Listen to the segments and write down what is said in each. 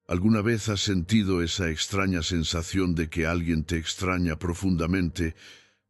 ¿Alguna vez has sentido esa extraña sensación de que alguien te extraña profundamente,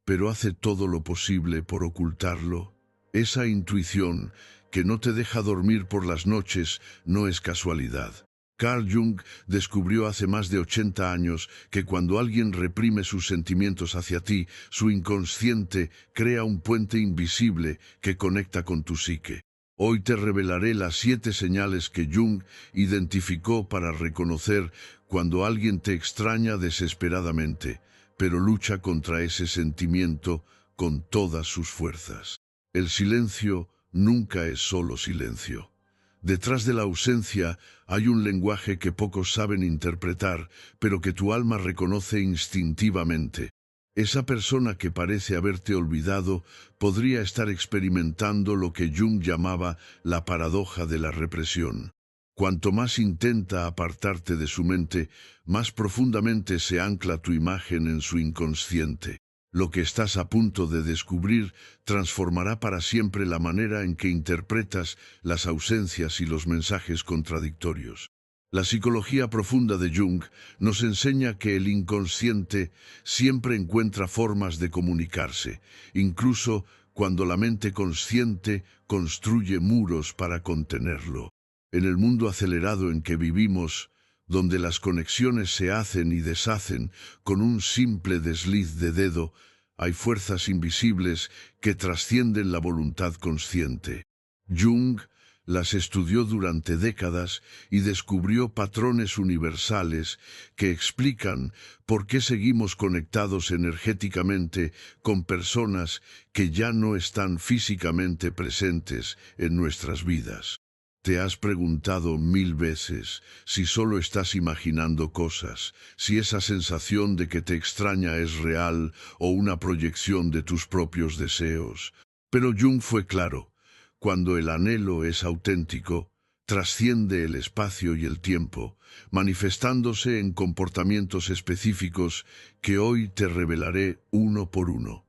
pero hace todo lo posible por ocultarlo? Esa intuición que no te deja dormir por las noches no es casualidad. Carl Jung descubrió hace más de 80 años que cuando alguien reprime sus sentimientos hacia ti, su inconsciente crea un puente invisible que conecta con tu psique. Hoy te revelaré las 7 señales que Jung identificó para reconocer cuando alguien te extraña desesperadamente, pero lucha contra ese sentimiento con todas sus fuerzas. El silencio nunca es solo silencio. Detrás de la ausencia hay un lenguaje que pocos saben interpretar, pero que tu alma reconoce instintivamente. Esa persona que parece haberte olvidado podría estar experimentando lo que Jung llamaba la paradoja de la represión. Cuanto más intenta apartarte de su mente, más profundamente se ancla tu imagen en su inconsciente. Lo que estás a punto de descubrir transformará para siempre la manera en que interpretas las ausencias y los mensajes contradictorios. La psicología profunda de Jung nos enseña que el inconsciente siempre encuentra formas de comunicarse, incluso cuando la mente consciente construye muros para contenerlo. En el mundo acelerado en que vivimos, donde las conexiones se hacen y deshacen con un simple desliz de dedo, hay fuerzas invisibles que trascienden la voluntad consciente. Jung las estudió durante décadas y descubrió patrones universales que explican por qué seguimos conectados energéticamente con personas que ya no están físicamente presentes en nuestras vidas. ¿Te has preguntado 1000 veces si solo estás imaginando cosas, si esa sensación de que te extraña es real o una proyección de tus propios deseos? Pero Jung fue claro: cuando el anhelo es auténtico, trasciende el espacio y el tiempo, manifestándose en comportamientos específicos que hoy te revelaré uno por uno.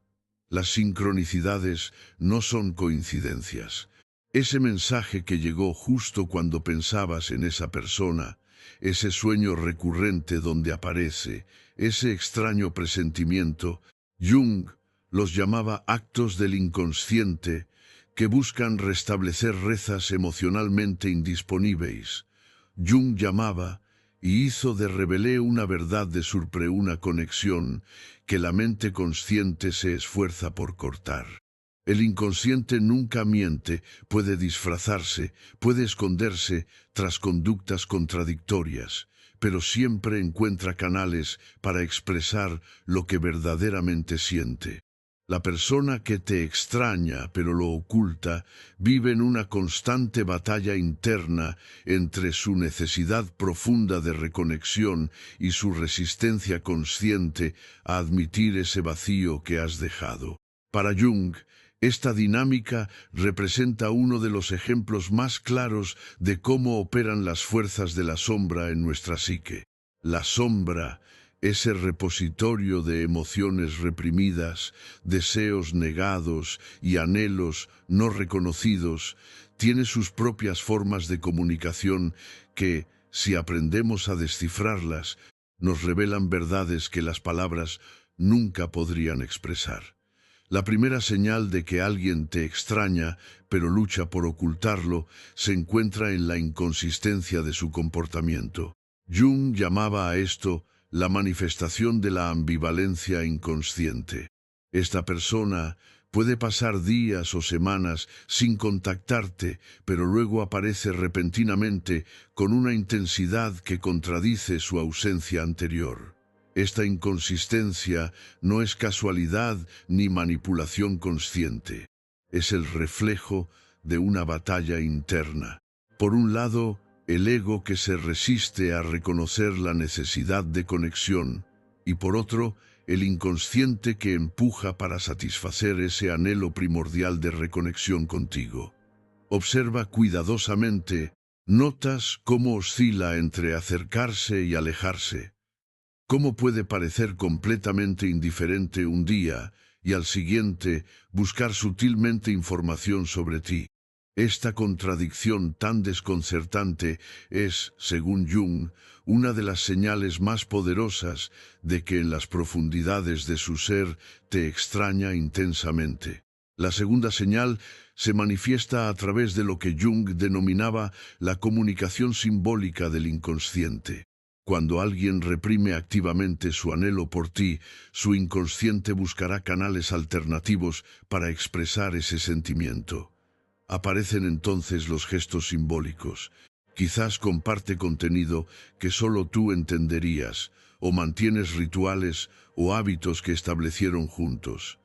Las sincronicidades no son coincidencias. Ese mensaje que llegó justo cuando pensabas en esa persona, ese sueño recurrente donde aparece, ese extraño presentimiento, Jung los llamaba actos del inconsciente que buscan restablecer rezas emocionalmente indisponibles. Jung llamaba y hizo de revelé una verdad de surpre una conexión que la mente consciente se esfuerza por cortar. El inconsciente nunca miente, puede disfrazarse, puede esconderse tras conductas contradictorias, pero siempre encuentra canales para expresar lo que verdaderamente siente. La persona que te extraña pero lo oculta vive en una constante batalla interna entre su necesidad profunda de reconexión y su resistencia consciente a admitir ese vacío que has dejado. Para Jung, esta dinámica representa uno de los ejemplos más claros de cómo operan las fuerzas de la sombra en nuestra psique. La sombra, ese repositorio de emociones reprimidas, deseos negados y anhelos no reconocidos, tiene sus propias formas de comunicación que, si aprendemos a descifrarlas, nos revelan verdades que las palabras nunca podrían expresar. La primera señal de que alguien te extraña, pero lucha por ocultarlo, se encuentra en la inconsistencia de su comportamiento. Jung llamaba a esto la manifestación de la ambivalencia inconsciente. Esta persona puede pasar días o semanas sin contactarte, pero luego aparece repentinamente con una intensidad que contradice su ausencia anterior. Esta inconsistencia no es casualidad ni manipulación consciente. Es el reflejo de una batalla interna. Por un lado, el ego que se resiste a reconocer la necesidad de conexión, y por otro, el inconsciente que empuja para satisfacer ese anhelo primordial de reconexión contigo. Observa cuidadosamente, notas cómo oscila entre acercarse y alejarse. ¿Cómo puede parecer completamente indiferente un día y al siguiente buscar sutilmente información sobre ti? Esta contradicción tan desconcertante es, según Jung, una de las señales más poderosas de que en las profundidades de su ser te extraña intensamente. La segunda señal se manifiesta a través de lo que Jung denominaba la comunicación simbólica del inconsciente. Cuando alguien reprime activamente su anhelo por ti, su inconsciente buscará canales alternativos para expresar ese sentimiento. Aparecen entonces los gestos simbólicos. Quizás comparte contenido que solo tú entenderías, o mantienes rituales o hábitos que establecieron juntos.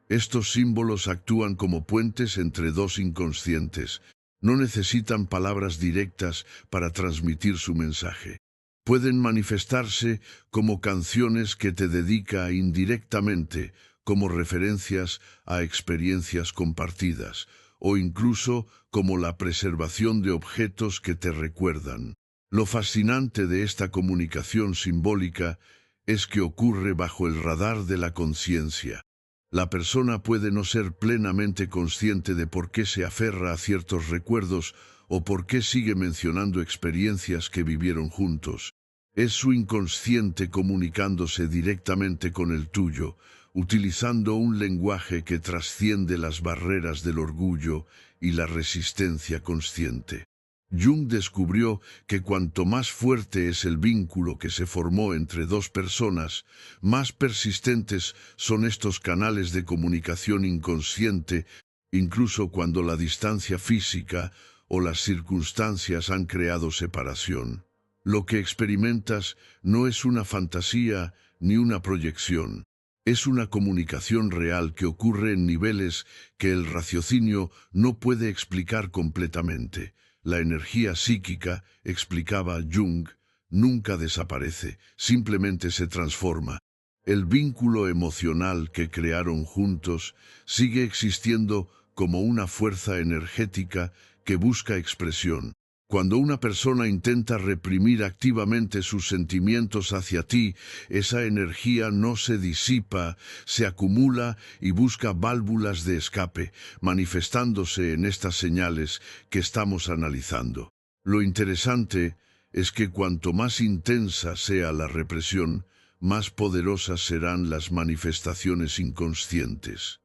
Estos símbolos actúan como puentes entre dos inconscientes. No necesitan palabras directas para transmitir su mensaje. Pueden manifestarse como canciones que te dedica indirectamente, como referencias a experiencias compartidas, o incluso como la preservación de objetos que te recuerdan. Lo fascinante de esta comunicación simbólica es que ocurre bajo el radar de la conciencia. La persona puede no ser plenamente consciente de por qué se aferra a ciertos recuerdos o por qué sigue mencionando experiencias que vivieron juntos. Es su inconsciente comunicándose directamente con el tuyo, utilizando un lenguaje que trasciende las barreras del orgullo y la resistencia consciente. Jung descubrió que cuanto más fuerte es el vínculo que se formó entre dos personas, más persistentes son estos canales de comunicación inconsciente, incluso cuando la distancia física o las circunstancias han creado separación. Lo que experimentas no es una fantasía ni una proyección. Es una comunicación real que ocurre en niveles que el raciocinio no puede explicar completamente. La energía psíquica, explicaba Jung, nunca desaparece, simplemente se transforma. El vínculo emocional que crearon juntos sigue existiendo como una fuerza energética que busca expresión. Cuando una persona intenta reprimir activamente sus sentimientos hacia ti, esa energía no se disipa, se acumula y busca válvulas de escape, manifestándose en estas señales que estamos analizando. Lo interesante es que cuanto más intensa sea la represión, más poderosas serán las manifestaciones inconscientes.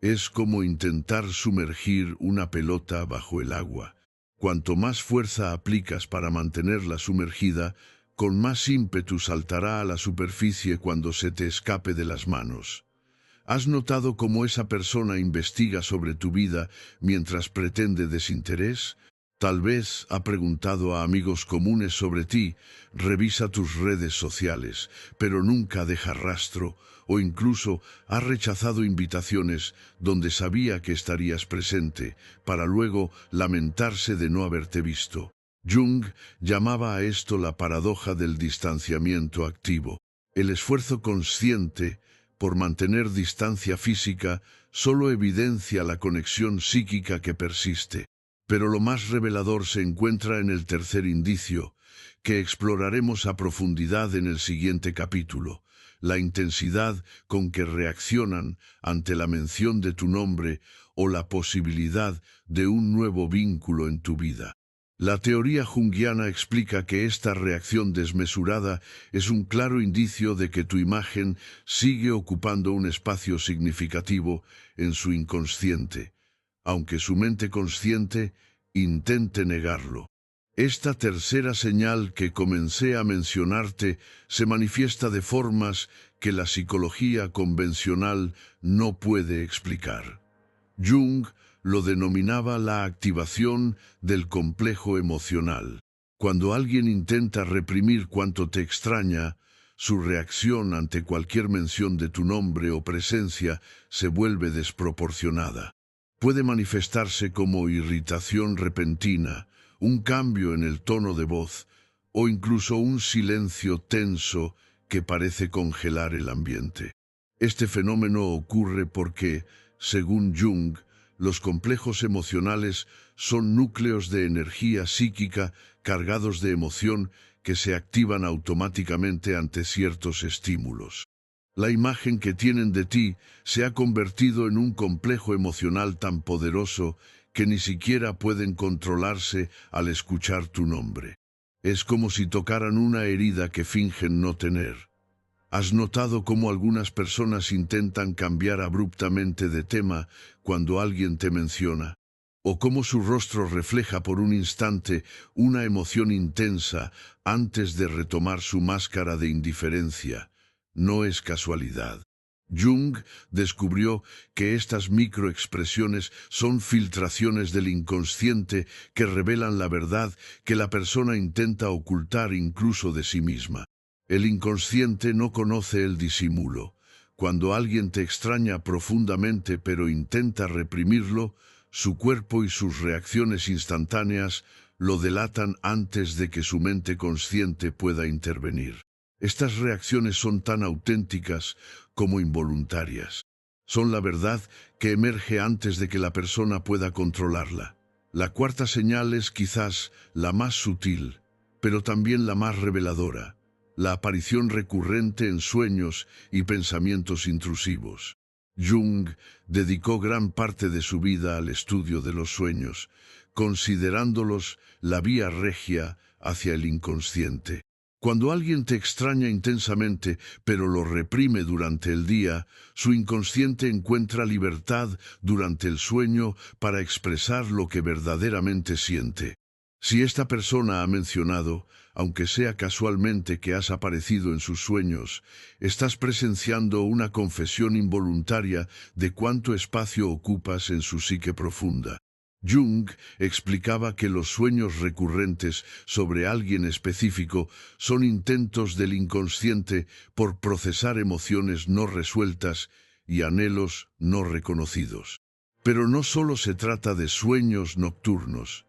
Es como intentar sumergir una pelota bajo el agua. Cuanto más fuerza aplicas para mantenerla sumergida, con más ímpetu saltará a la superficie cuando se te escape de las manos. ¿Has notado cómo esa persona investiga sobre tu vida mientras pretende desinterés? Tal vez ha preguntado a amigos comunes sobre ti, revisa tus redes sociales, pero nunca deja rastro, o incluso ha rechazado invitaciones donde sabía que estarías presente, para luego lamentarse de no haberte visto. Jung llamaba a esto la paradoja del distanciamiento activo. El esfuerzo consciente por mantener distancia física solo evidencia la conexión psíquica que persiste. Pero lo más revelador se encuentra en el tercer indicio, que exploraremos a profundidad en el siguiente capítulo: la intensidad con que reaccionan ante la mención de tu nombre o la posibilidad de un nuevo vínculo en tu vida. La teoría junguiana explica que esta reacción desmesurada es un claro indicio de que tu imagen sigue ocupando un espacio significativo en su inconsciente, aunque su mente consciente intente negarlo. Esta tercera señal que comencé a mencionarte se manifiesta de formas que la psicología convencional no puede explicar. Jung lo denominaba la activación del complejo emocional. Cuando alguien intenta reprimir cuanto te extraña, su reacción ante cualquier mención de tu nombre o presencia se vuelve desproporcionada. Puede manifestarse como irritación repentina, un cambio en el tono de voz, o incluso un silencio tenso que parece congelar el ambiente. Este fenómeno ocurre porque, según Jung, los complejos emocionales son núcleos de energía psíquica cargados de emoción que se activan automáticamente ante ciertos estímulos. La imagen que tienen de ti se ha convertido en un complejo emocional tan poderoso que ni siquiera pueden controlarse al escuchar tu nombre. Es como si tocaran una herida que fingen no tener. ¿Has notado cómo algunas personas intentan cambiar abruptamente de tema cuando alguien te menciona? ¿O cómo su rostro refleja por un instante una emoción intensa antes de retomar su máscara de indiferencia? No es casualidad. Jung descubrió que estas microexpresiones son filtraciones del inconsciente que revelan la verdad que la persona intenta ocultar incluso de sí misma. El inconsciente no conoce el disimulo. Cuando alguien te extraña profundamente pero intenta reprimirlo, su cuerpo y sus reacciones instantáneas lo delatan antes de que su mente consciente pueda intervenir. Estas reacciones son tan auténticas como involuntarias. Son la verdad que emerge antes de que la persona pueda controlarla. La cuarta señal es quizás la más sutil, pero también la más reveladora: la aparición recurrente en sueños y pensamientos intrusivos. Jung dedicó gran parte de su vida al estudio de los sueños, considerándolos la vía regia hacia el inconsciente. Cuando alguien te extraña intensamente, pero lo reprime durante el día, su inconsciente encuentra libertad durante el sueño para expresar lo que verdaderamente siente. Si esta persona ha mencionado, aunque sea casualmente, que has aparecido en sus sueños, estás presenciando una confesión involuntaria de cuánto espacio ocupas en su psique profunda. Jung explicaba que los sueños recurrentes sobre alguien específico son intentos del inconsciente por procesar emociones no resueltas y anhelos no reconocidos. Pero no solo se trata de sueños nocturnos.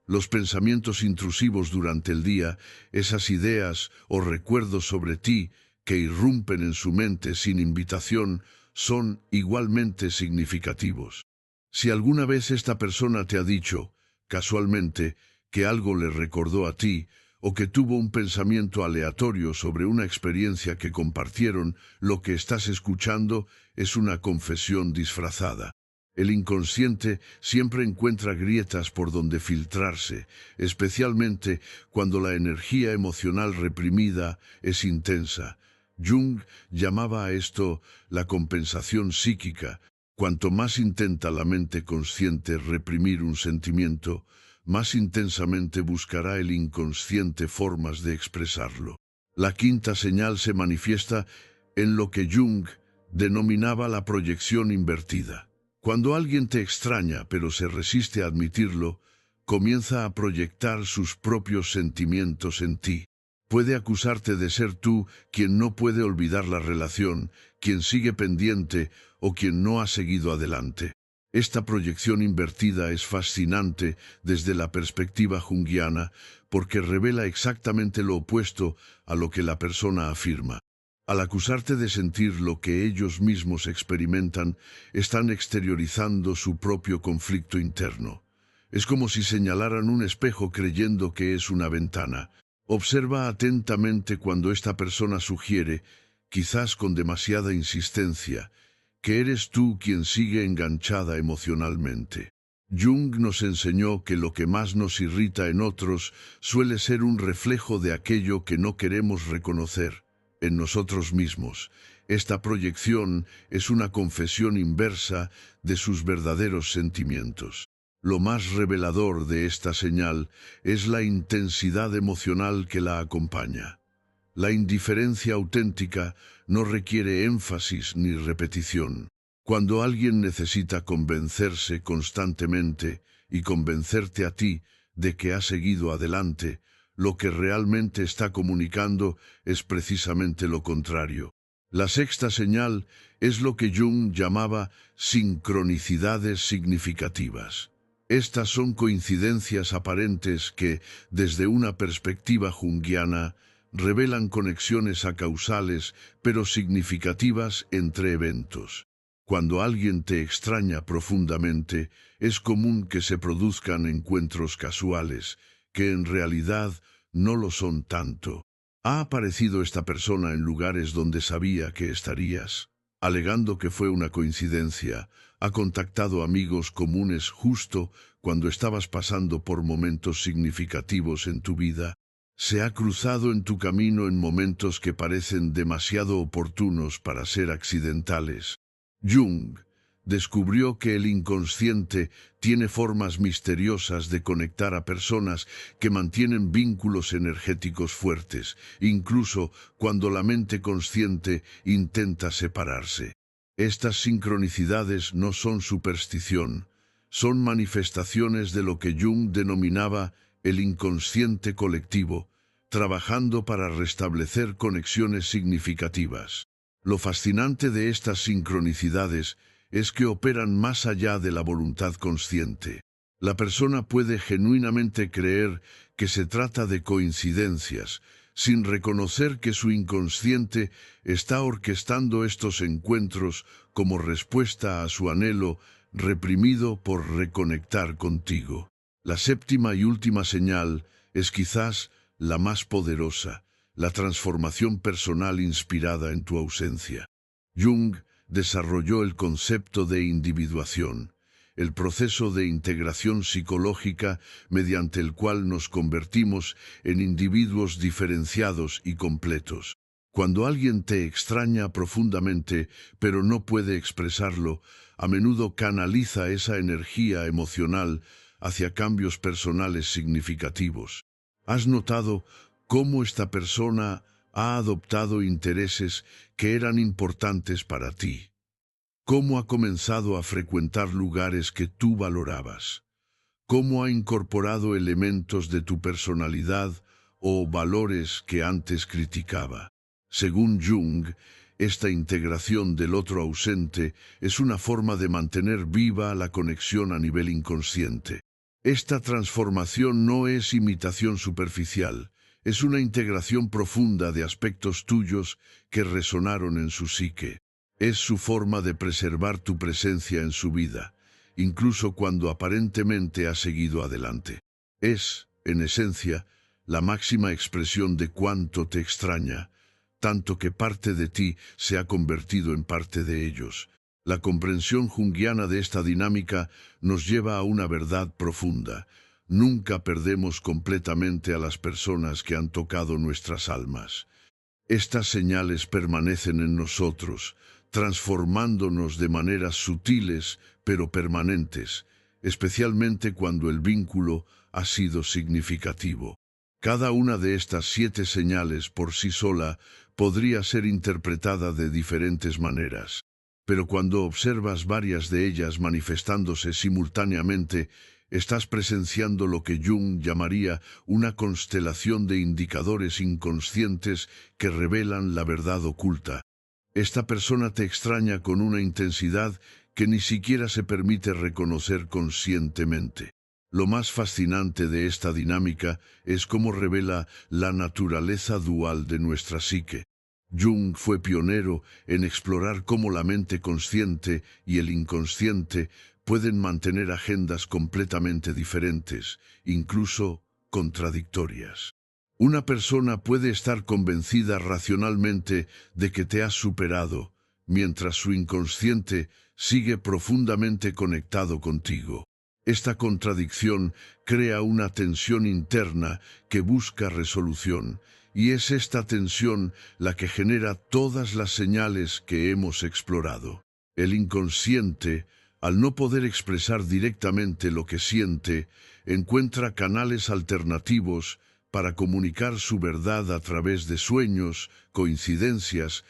Los pensamientos intrusivos durante el día, esas ideas o recuerdos sobre ti que irrumpen en su mente sin invitación, son igualmente significativos. Si alguna vez esta persona te ha dicho, casualmente, que algo le recordó a ti, o que tuvo un pensamiento aleatorio sobre una experiencia que compartieron, lo que estás escuchando es una confesión disfrazada. El inconsciente siempre encuentra grietas por donde filtrarse, especialmente cuando la energía emocional reprimida es intensa. Jung llamaba a esto la compensación psíquica. Cuanto más intenta la mente consciente reprimir un sentimiento, más intensamente buscará el inconsciente formas de expresarlo. La quinta señal se manifiesta en lo que Jung denominaba la proyección invertida. Cuando alguien te extraña pero se resiste a admitirlo, comienza a proyectar sus propios sentimientos en ti. Puede acusarte de ser tú quien no puede olvidar la relación, quien sigue pendiente o quien no ha seguido adelante. Esta proyección invertida es fascinante desde la perspectiva junguiana porque revela exactamente lo opuesto a lo que la persona afirma. Al acusarte de sentir lo que ellos mismos experimentan, están exteriorizando su propio conflicto interno. Es como si señalaran un espejo creyendo que es una ventana. Observa atentamente cuando esta persona sugiere, quizás con demasiada insistencia, que eres tú quien sigue enganchada emocionalmente. Jung nos enseñó que lo que más nos irrita en otros suele ser un reflejo de aquello que no queremos reconocer en nosotros mismos. Esta proyección es una confesión inversa de sus verdaderos sentimientos. Lo más revelador de esta señal es la intensidad emocional que la acompaña. La indiferencia auténtica no requiere énfasis ni repetición. Cuando alguien necesita convencerse constantemente y convencerte a ti de que ha seguido adelante, lo que realmente está comunicando es precisamente lo contrario. La sexta señal es lo que Jung llamaba sincronicidades significativas. Estas son coincidencias aparentes que, desde una perspectiva junguiana, revelan conexiones acausales pero significativas entre eventos. Cuando alguien te extraña profundamente, es común que se produzcan encuentros casuales, que en realidad no lo son tanto. ¿Ha aparecido esta persona en lugares donde sabía que estarías? Alegando que fue una coincidencia, ha contactado amigos comunes justo cuando estabas pasando por momentos significativos en tu vida. Se ha cruzado en tu camino en momentos que parecen demasiado oportunos para ser accidentales. Jung descubrió que el inconsciente tiene formas misteriosas de conectar a personas que mantienen vínculos energéticos fuertes, incluso cuando la mente consciente intenta separarse. Estas sincronicidades no son superstición, son manifestaciones de lo que Jung denominaba el inconsciente colectivo, trabajando para restablecer conexiones significativas. Lo fascinante de estas sincronicidades es que operan más allá de la voluntad consciente. La persona puede genuinamente creer que se trata de coincidencias, sin reconocer que su inconsciente está orquestando estos encuentros como respuesta a su anhelo reprimido por reconectar contigo. La séptima y última señal es quizás la más poderosa, la transformación personal inspirada en tu ausencia. Jung desarrolló el concepto de individuación, el proceso de integración psicológica mediante el cual nos convertimos en individuos diferenciados y completos. Cuando alguien te extraña profundamente, pero no puede expresarlo, a menudo canaliza esa energía emocional hacia cambios personales significativos. ¿Has notado cómo esta persona ha adoptado intereses que eran importantes para ti? ¿Cómo ha comenzado a frecuentar lugares que tú valorabas? ¿Cómo ha incorporado elementos de tu personalidad o valores que antes criticaba? Según Jung, esta integración del otro ausente es una forma de mantener viva la conexión a nivel inconsciente. Esta transformación no es imitación superficial, es una integración profunda de aspectos tuyos que resonaron en su psique. Es su forma de preservar tu presencia en su vida, incluso cuando aparentemente ha seguido adelante. Es, en esencia, la máxima expresión de cuánto te extraña, tanto que parte de ti se ha convertido en parte de ellos. La comprensión junguiana de esta dinámica nos lleva a una verdad profunda. Nunca perdemos completamente a las personas que han tocado nuestras almas. Estas señales permanecen en nosotros, transformándonos de maneras sutiles pero permanentes, especialmente cuando el vínculo ha sido significativo. Cada una de estas 7 señales por sí sola podría ser interpretada de diferentes maneras, pero cuando observas varias de ellas manifestándose simultáneamente, estás presenciando lo que Jung llamaría una constelación de indicadores inconscientes que revelan la verdad oculta. Esta persona te extraña con una intensidad que ni siquiera se permite reconocer conscientemente. Lo más fascinante de esta dinámica es cómo revela la naturaleza dual de nuestra psique. Jung fue pionero en explorar cómo la mente consciente y el inconsciente pueden mantener agendas completamente diferentes, incluso contradictorias. Una persona puede estar convencida racionalmente de que te has superado, mientras su inconsciente sigue profundamente conectado contigo. Esta contradicción crea una tensión interna que busca resolución, y es esta tensión la que genera todas las señales que hemos explorado. El inconsciente, al no poder expresar directamente lo que siente, encuentra canales alternativos para comunicar su verdad a través de sueños, coincidencias,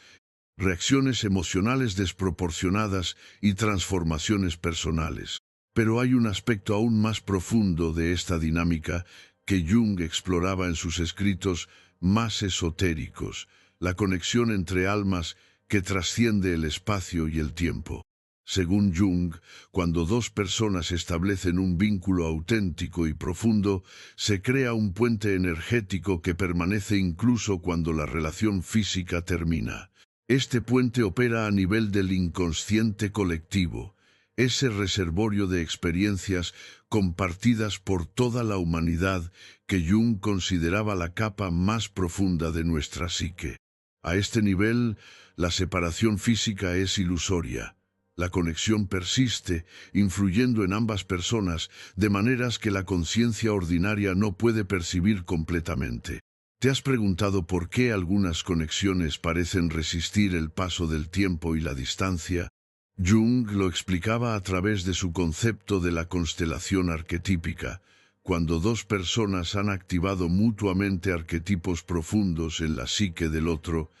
reacciones emocionales desproporcionadas y transformaciones personales. Pero hay un aspecto aún más profundo de esta dinámica que Jung exploraba en sus escritos más esotéricos, la conexión entre almas que trasciende el espacio y el tiempo. Según Jung, cuando dos personas establecen un vínculo auténtico y profundo, se crea un puente energético que permanece incluso cuando la relación física termina. Este puente opera a nivel del inconsciente colectivo, ese reservorio de experiencias compartidas por toda la humanidad que Jung consideraba la capa más profunda de nuestra psique. A este nivel, la separación física es ilusoria. La conexión persiste, influyendo en ambas personas de maneras que la conciencia ordinaria no puede percibir completamente. ¿Te has preguntado por qué algunas conexiones parecen resistir el paso del tiempo y la distancia? Jung lo explicaba a través de su concepto de la constelación arquetípica, cuando dos personas han activado mutuamente arquetipos profundos en la psique del otro.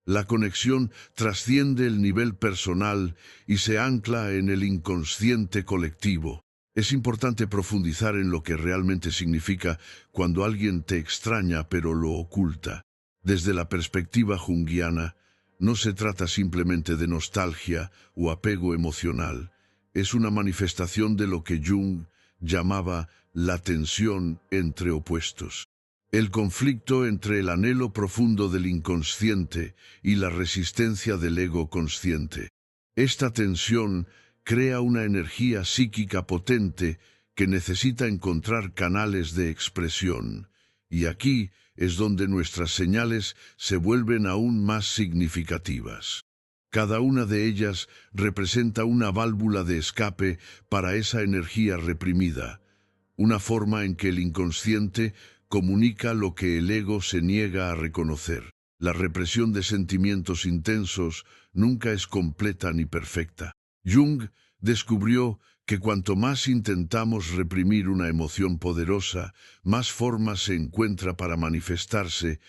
La conexión trasciende el nivel personal y se ancla en el inconsciente colectivo. Es importante profundizar en lo que realmente significa cuando alguien te extraña pero lo oculta. Desde la perspectiva junguiana, no se trata simplemente de nostalgia o apego emocional. Es una manifestación de lo que Jung llamaba la tensión entre opuestos. El conflicto entre el anhelo profundo del inconsciente y la resistencia del ego consciente. Esta tensión crea una energía psíquica potente que necesita encontrar canales de expresión. Y aquí es donde nuestras señales se vuelven aún más significativas. Cada una de ellas representa una válvula de escape para esa energía reprimida, una forma en que el inconsciente comunica lo que el ego se niega a reconocer. La represión de sentimientos intensos nunca es completa ni perfecta. Jung descubrió que cuanto más intentamos reprimir una emoción poderosa, más formas se encuentra para manifestarse,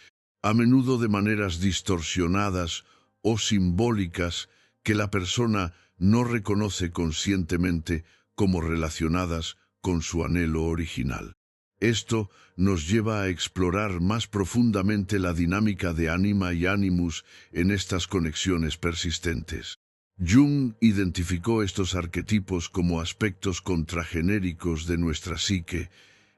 a menudo de maneras distorsionadas o simbólicas que la persona no reconoce conscientemente como relacionadas con su anhelo original. Esto nos lleva a explorar más profundamente la dinámica de ánima y ánimus en estas conexiones persistentes. Jung identificó estos arquetipos como aspectos contragenéricos de nuestra psique,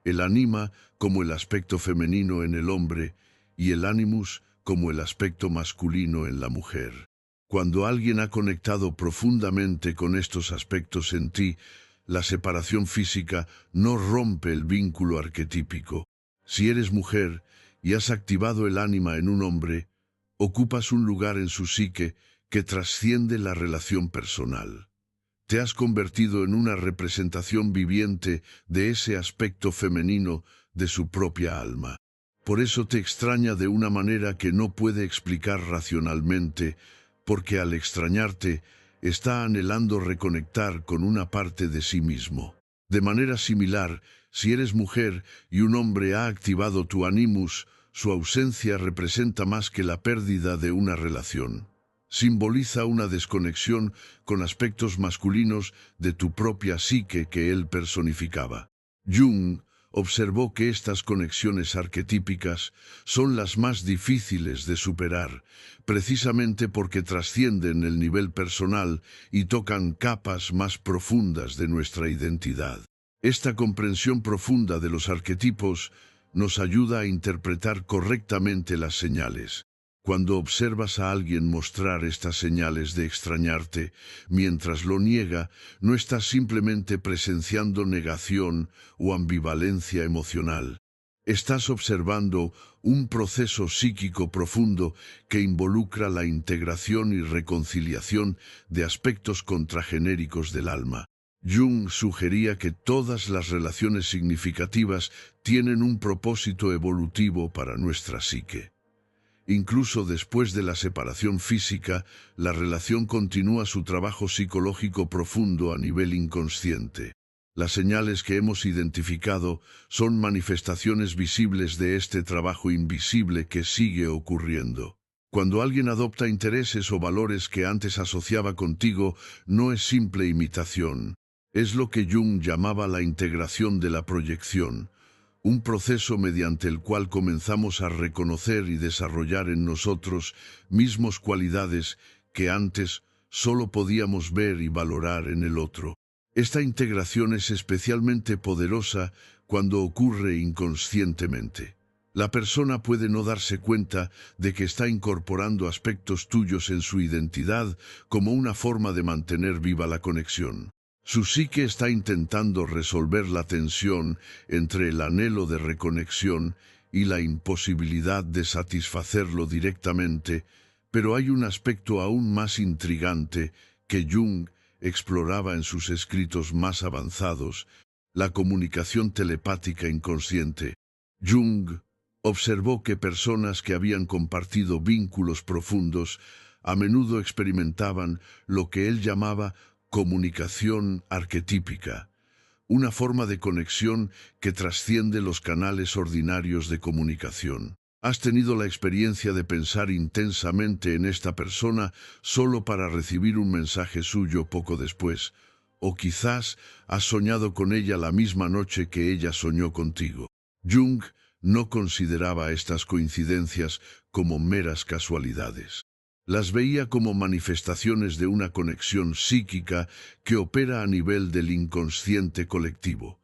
el ánima como el aspecto femenino en el hombre y el ánimus como el aspecto masculino en la mujer. Cuando alguien ha conectado profundamente con estos aspectos en ti, la separación física no rompe el vínculo arquetípico. Si eres mujer y has activado el ánima en un hombre, ocupas un lugar en su psique que trasciende la relación personal. Te has convertido en una representación viviente de ese aspecto femenino de su propia alma. Por eso te extraña de una manera que no puede explicar racionalmente, porque al extrañarte, está anhelando reconectar con una parte de sí mismo. De manera similar, si eres mujer y un hombre ha activado tu animus, su ausencia representa más que la pérdida de una relación. Simboliza una desconexión con aspectos masculinos de tu propia psique que él personificaba. Jung observó que estas conexiones arquetípicas son las más difíciles de superar, precisamente porque trascienden el nivel personal y tocan capas más profundas de nuestra identidad. Esta comprensión profunda de los arquetipos nos ayuda a interpretar correctamente las señales. Cuando observas a alguien mostrar estas señales de extrañarte mientras lo niega, no estás simplemente presenciando negación o ambivalencia emocional. Estás observando un proceso psíquico profundo que involucra la integración y reconciliación de aspectos contragenéricos del alma. Jung sugería que todas las relaciones significativas tienen un propósito evolutivo para nuestra psique. Incluso después de la separación física, la relación continúa su trabajo psicológico profundo a nivel inconsciente. Las señales que hemos identificado son manifestaciones visibles de este trabajo invisible que sigue ocurriendo. Cuando alguien adopta intereses o valores que antes asociaba contigo, no es simple imitación. Es lo que Jung llamaba la integración de la proyección. Un proceso mediante el cual comenzamos a reconocer y desarrollar en nosotros mismos cualidades que antes solo podíamos ver y valorar en el otro. Esta integración es especialmente poderosa cuando ocurre inconscientemente. La persona puede no darse cuenta de que está incorporando aspectos tuyos en su identidad como una forma de mantener viva la conexión. Su psique está intentando resolver la tensión entre el anhelo de reconexión y la imposibilidad de satisfacerlo directamente, pero hay un aspecto aún más intrigante que Jung exploraba en sus escritos más avanzados, la comunicación telepática inconsciente. Jung Observó que personas que habían compartido vínculos profundos a menudo experimentaban lo que él llamaba comunicación arquetípica, una forma de conexión que trasciende los canales ordinarios de comunicación. ¿Has tenido la experiencia de pensar intensamente en esta persona solo para recibir un mensaje suyo poco después? O quizás has soñado con ella la misma noche que ella soñó contigo. Jung no consideraba estas coincidencias como meras casualidades. Las veía como manifestaciones de una conexión psíquica que opera a nivel del inconsciente colectivo.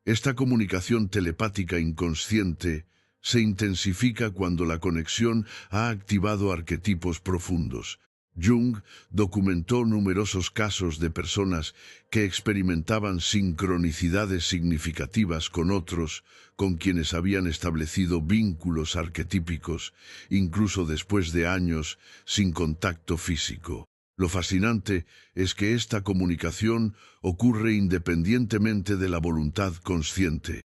Esta comunicación telepática inconsciente se intensifica cuando la conexión ha activado arquetipos profundos. Jung documentó numerosos casos de personas que experimentaban sincronicidades significativas con otros, con quienes habían establecido vínculos arquetípicos, incluso después de años sin contacto físico. Lo fascinante es que esta comunicación ocurre independientemente de la voluntad consciente.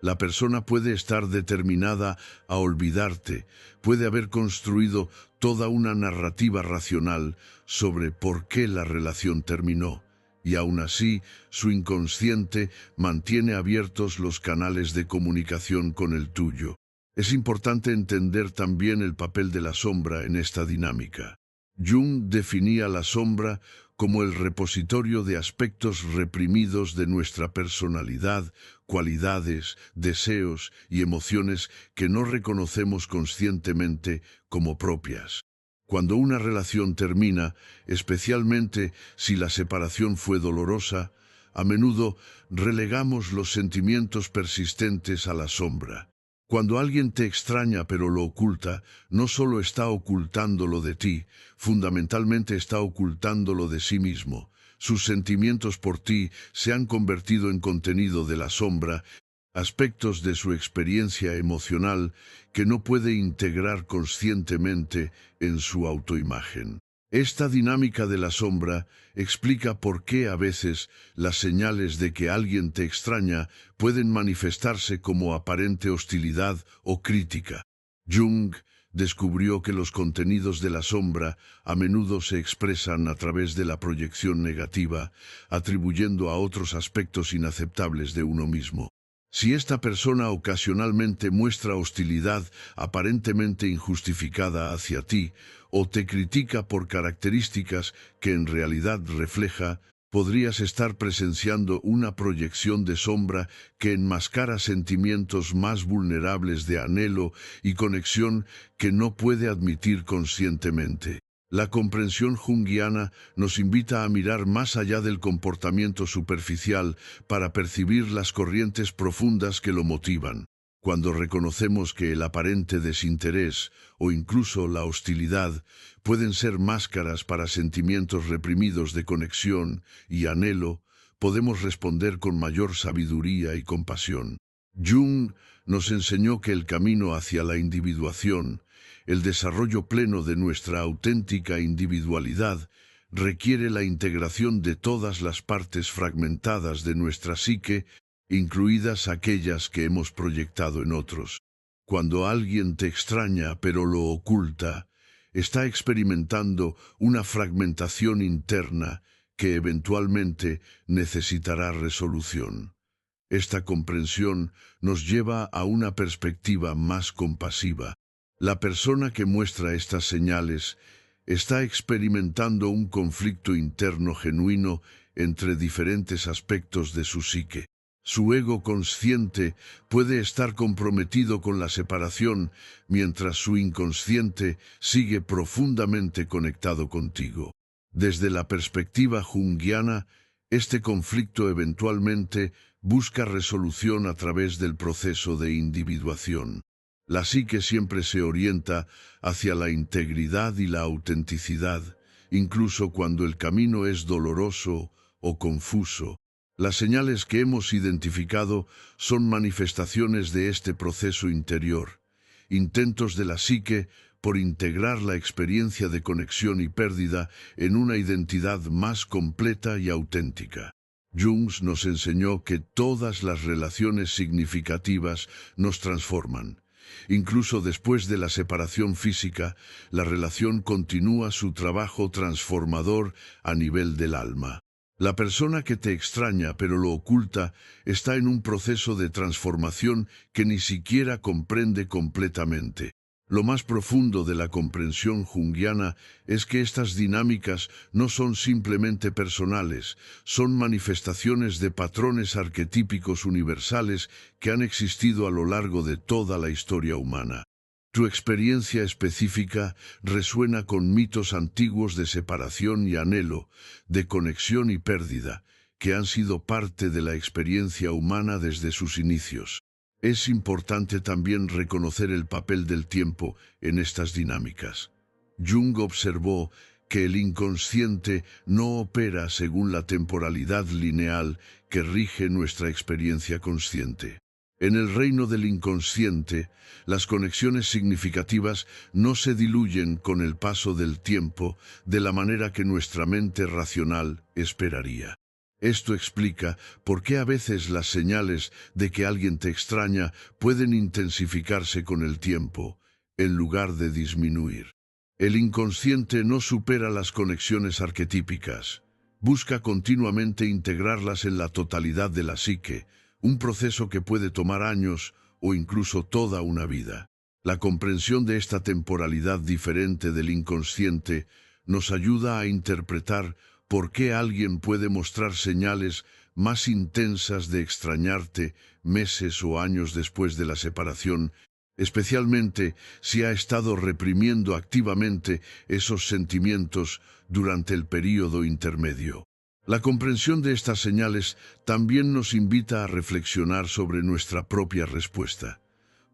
La persona puede estar determinada a olvidarte, puede haber construido toda una narrativa racional sobre por qué la relación terminó, y aún así su inconsciente mantiene abiertos los canales de comunicación con el tuyo. Es importante entender también el papel de la sombra en esta dinámica. Jung definía la sombra como el repositorio de aspectos reprimidos de nuestra personalidad, cualidades, deseos y emociones que no reconocemos conscientemente como propias. Cuando una relación termina, especialmente si la separación fue dolorosa, a menudo relegamos los sentimientos persistentes a la sombra. Cuando alguien te extraña pero lo oculta, no solo está ocultándolo de ti, fundamentalmente está ocultándolo de sí mismo. Sus sentimientos por ti se han convertido en contenido de la sombra, aspectos de su experiencia emocional que no puede integrar conscientemente en su autoimagen. Esta dinámica de la sombra explica por qué a veces las señales de que alguien te extraña pueden manifestarse como aparente hostilidad o crítica. Jung descubrió que los contenidos de la sombra a menudo se expresan a través de la proyección negativa, atribuyendo a otros aspectos inaceptables de uno mismo. Si esta persona ocasionalmente muestra hostilidad aparentemente injustificada hacia ti, o te critica por características que en realidad refleja, podrías estar presenciando una proyección de sombra que enmascara sentimientos más vulnerables de anhelo y conexión que no puede admitir conscientemente. La comprensión junguiana nos invita a mirar más allá del comportamiento superficial para percibir las corrientes profundas que lo motivan. Cuando reconocemos que el aparente desinterés o incluso la hostilidad pueden ser máscaras para sentimientos reprimidos de conexión y anhelo, podemos responder con mayor sabiduría y compasión. Jung nos enseñó que el camino hacia la individuación, el desarrollo pleno de nuestra auténtica individualidad, requiere la integración de todas las partes fragmentadas de nuestra psique, incluidas aquellas que hemos proyectado en otros. Cuando alguien te extraña pero lo oculta, está experimentando una fragmentación interna que eventualmente necesitará resolución. Esta comprensión nos lleva a una perspectiva más compasiva. La persona que muestra estas señales está experimentando un conflicto interno genuino entre diferentes aspectos de su psique. Su ego consciente puede estar comprometido con la separación, mientras su inconsciente sigue profundamente conectado contigo. Desde la perspectiva junguiana, este conflicto eventualmente busca resolución a través del proceso de individuación. La psique siempre se orienta hacia la integridad y la autenticidad, incluso cuando el camino es doloroso o confuso. Las señales que hemos identificado son manifestaciones de este proceso interior, intentos de la psique por integrar la experiencia de conexión y pérdida en una identidad más completa y auténtica. Jung nos enseñó que todas las relaciones significativas nos transforman, Incluso después de la separación física, la relación continúa su trabajo transformador a nivel del alma. La persona que te extraña pero lo oculta está en un proceso de transformación que ni siquiera comprende completamente. Lo más profundo de la comprensión junguiana es que estas dinámicas no son simplemente personales, son manifestaciones de patrones arquetípicos universales que han existido a lo largo de toda la historia humana. Tu experiencia específica resuena con mitos antiguos de separación y anhelo, de conexión y pérdida, que han sido parte de la experiencia humana desde sus inicios. Es importante también reconocer el papel del tiempo en estas dinámicas. Jung observó que el inconsciente no opera según la temporalidad lineal que rige nuestra experiencia consciente. En el reino del inconsciente, las conexiones significativas no se diluyen con el paso del tiempo de la manera que nuestra mente racional esperaría. Esto explica por qué a veces las señales de que alguien te extraña pueden intensificarse con el tiempo, en lugar de disminuir. El inconsciente no supera las conexiones arquetípicas. Busca continuamente integrarlas en la totalidad de la psique, un proceso que puede tomar años o incluso toda una vida. La comprensión de esta temporalidad diferente del inconsciente nos ayuda a interpretar por qué alguien puede mostrar señales más intensas de extrañarte meses o años después de la separación, especialmente si ha estado reprimiendo activamente esos sentimientos durante el período intermedio. La comprensión de estas señales también nos invita a reflexionar sobre nuestra propia respuesta.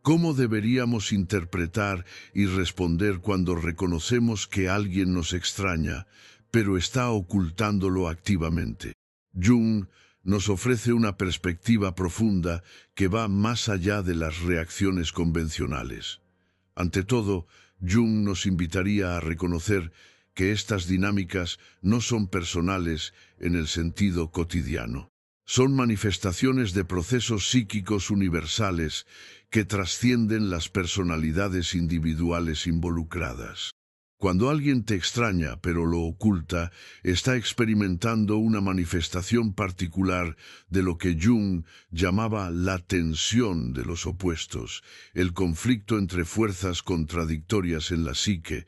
¿Cómo deberíamos interpretar y responder cuando reconocemos que alguien nos extraña, pero está ocultándolo activamente? Jung nos ofrece una perspectiva profunda que va más allá de las reacciones convencionales. Ante todo, Jung nos invitaría a reconocer que estas dinámicas no son personales en el sentido cotidiano. Son manifestaciones de procesos psíquicos universales que trascienden las personalidades individuales involucradas. Cuando alguien te extraña pero lo oculta, está experimentando una manifestación particular de lo que Jung llamaba la tensión de los opuestos, el conflicto entre fuerzas contradictorias en la psique.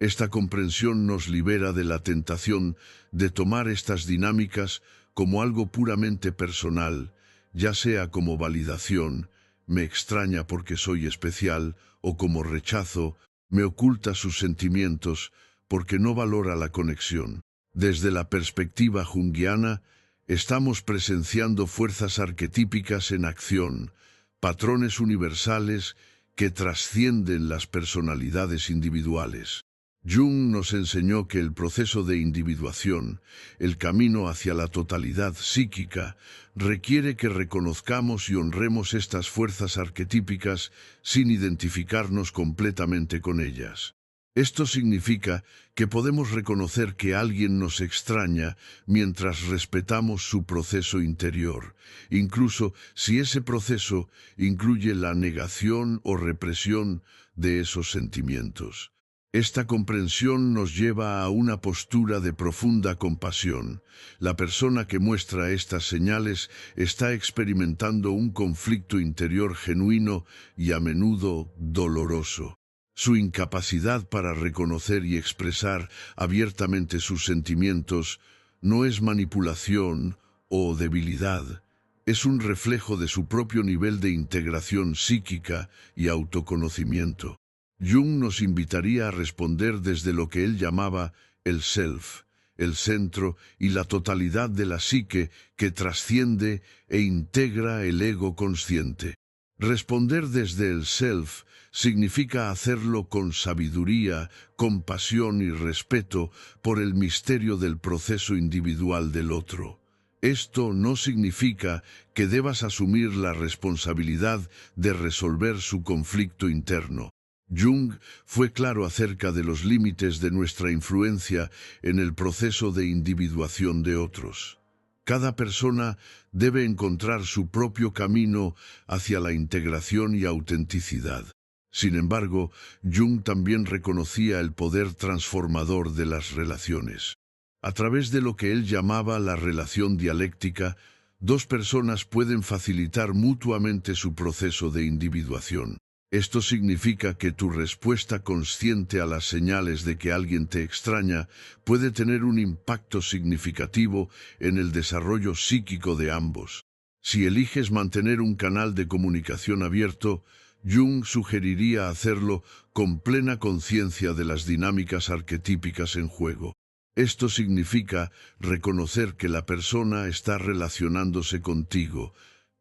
Esta comprensión nos libera de la tentación de tomar estas dinámicas como algo puramente personal, ya sea como validación, me extraña porque soy especial, o como rechazo, me oculta sus sentimientos porque no valora la conexión. Desde la perspectiva junguiana, estamos presenciando fuerzas arquetípicas en acción, patrones universales que trascienden las personalidades individuales. Jung nos enseñó que el proceso de individuación, el camino hacia la totalidad psíquica, requiere que reconozcamos y honremos estas fuerzas arquetípicas sin identificarnos completamente con ellas. Esto significa que podemos reconocer que alguien nos extraña mientras respetamos su proceso interior, incluso si ese proceso incluye la negación o represión de esos sentimientos. Esta comprensión nos lleva a una postura de profunda compasión. La persona que muestra estas señales está experimentando un conflicto interior genuino y a menudo doloroso. Su incapacidad para reconocer y expresar abiertamente sus sentimientos no es manipulación o debilidad, es un reflejo de su propio nivel de integración psíquica y autoconocimiento. Jung nos invitaría a responder desde lo que él llamaba el self, el centro y la totalidad de la psique que trasciende e integra el ego consciente. Responder desde el self significa hacerlo con sabiduría, compasión y respeto por el misterio del proceso individual del otro. Esto no significa que debas asumir la responsabilidad de resolver su conflicto interno. Jung fue claro acerca de los límites de nuestra influencia en el proceso de individuación de otros. Cada persona debe encontrar su propio camino hacia la integración y autenticidad. Sin embargo, Jung también reconocía el poder transformador de las relaciones. A través de lo que él llamaba la relación dialéctica, dos personas pueden facilitar mutuamente su proceso de individuación. Esto significa que tu respuesta consciente a las señales de que alguien te extraña puede tener un impacto significativo en el desarrollo psíquico de ambos. Si eliges mantener un canal de comunicación abierto, Jung sugeriría hacerlo con plena conciencia de las dinámicas arquetípicas en juego. Esto significa reconocer que la persona está relacionándose contigo,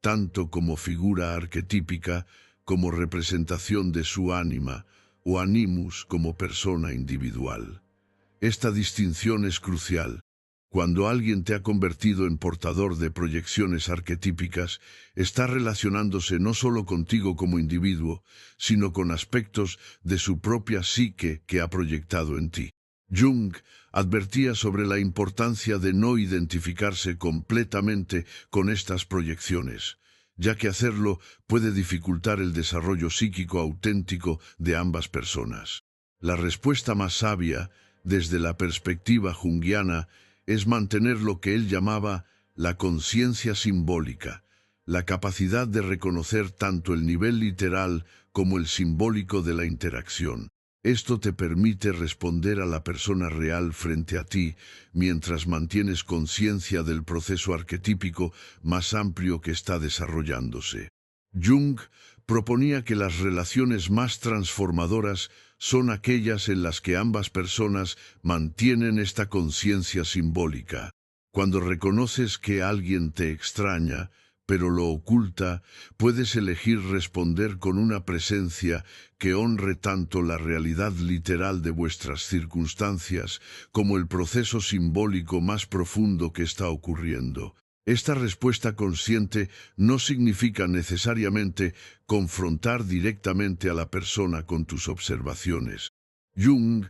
tanto como figura arquetípica, como representación de su ánima, o animus como persona individual. Esta distinción es crucial. Cuando alguien te ha convertido en portador de proyecciones arquetípicas, está relacionándose no solo contigo como individuo, sino con aspectos de su propia psique que ha proyectado en ti. Jung advertía sobre la importancia de no identificarse completamente con estas proyecciones, ya que hacerlo puede dificultar el desarrollo psíquico auténtico de ambas personas. La respuesta más sabia, desde la perspectiva junguiana, es mantener lo que él llamaba la conciencia simbólica, la capacidad de reconocer tanto el nivel literal como el simbólico de la interacción. Esto te permite responder a la persona real frente a ti, mientras mantienes conciencia del proceso arquetípico más amplio que está desarrollándose. Jung proponía que las relaciones más transformadoras son aquellas en las que ambas personas mantienen esta conciencia simbólica. Cuando reconoces que alguien te extraña, pero lo oculta, puedes elegir responder con una presencia que honre tanto la realidad literal de vuestras circunstancias como el proceso simbólico más profundo que está ocurriendo. Esta respuesta consciente no significa necesariamente confrontar directamente a la persona con tus observaciones. Jung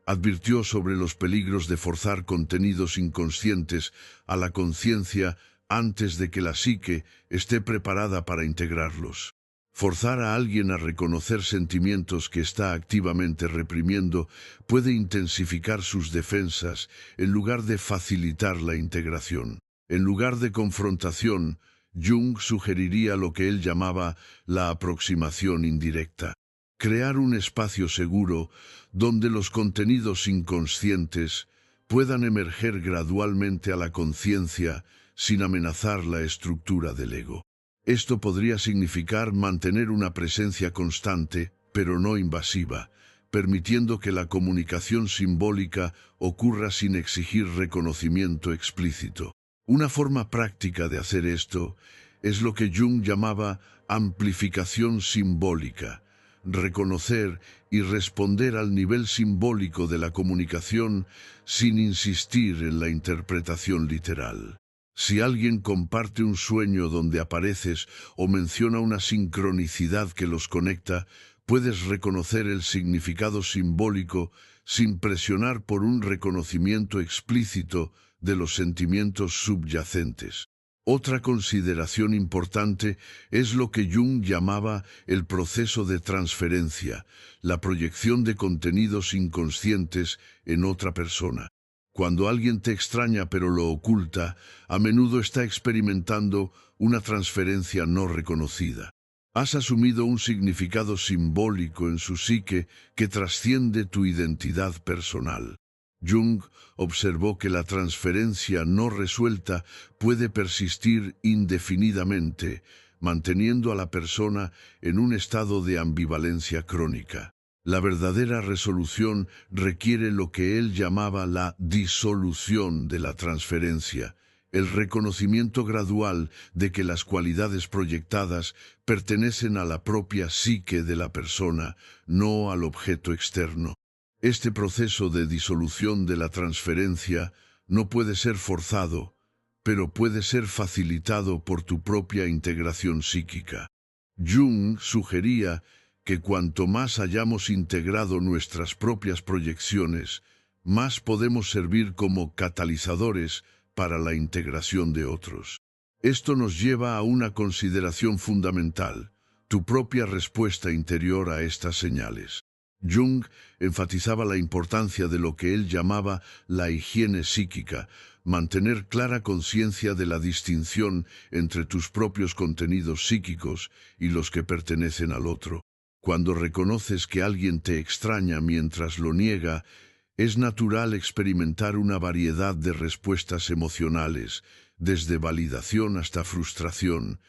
advirtió sobre los peligros de forzar contenidos inconscientes a la conciencia antes de que la psique esté preparada para integrarlos. Forzar a alguien a reconocer sentimientos que está activamente reprimiendo puede intensificar sus defensas en lugar de facilitar la integración. En lugar de confrontación, Jung sugeriría lo que él llamaba la aproximación indirecta. Crear un espacio seguro donde los contenidos inconscientes puedan emerger gradualmente a la conciencia sin amenazar la estructura del ego. Esto podría significar mantener una presencia constante, pero no invasiva, permitiendo que la comunicación simbólica ocurra sin exigir reconocimiento explícito. Una forma práctica de hacer esto es lo que Jung llamaba amplificación simbólica, reconocer y responder al nivel simbólico de la comunicación sin insistir en la interpretación literal. Si alguien comparte un sueño donde apareces o menciona una sincronicidad que los conecta, puedes reconocer el significado simbólico sin presionar por un reconocimiento explícito de los sentimientos subyacentes. Otra consideración importante es lo que Jung llamaba el proceso de transferencia, la proyección de contenidos inconscientes en otra persona. Cuando alguien te extraña pero lo oculta, a menudo está experimentando una transferencia no reconocida. Has asumido un significado simbólico en su psique que trasciende tu identidad personal. Jung observó que la transferencia no resuelta puede persistir indefinidamente, manteniendo a la persona en un estado de ambivalencia crónica. La verdadera resolución requiere lo que él llamaba la disolución de la transferencia, el reconocimiento gradual de que las cualidades proyectadas pertenecen a la propia psique de la persona, no al objeto externo. Este proceso de disolución de la transferencia no puede ser forzado, pero puede ser facilitado por tu propia integración psíquica. Jung sugería que cuanto más hayamos integrado nuestras propias proyecciones, más podemos servir como catalizadores para la integración de otros. Esto nos lleva a una consideración fundamental. tu propia respuesta interior a estas señales. Jung enfatizaba la importancia de lo que él llamaba la higiene psíquica, mantener clara conciencia de la distinción entre tus propios contenidos psíquicos y los que pertenecen al otro. Cuando reconoces que alguien te extraña mientras lo niega, es natural experimentar una variedad de respuestas emocionales, desde validación hasta frustración,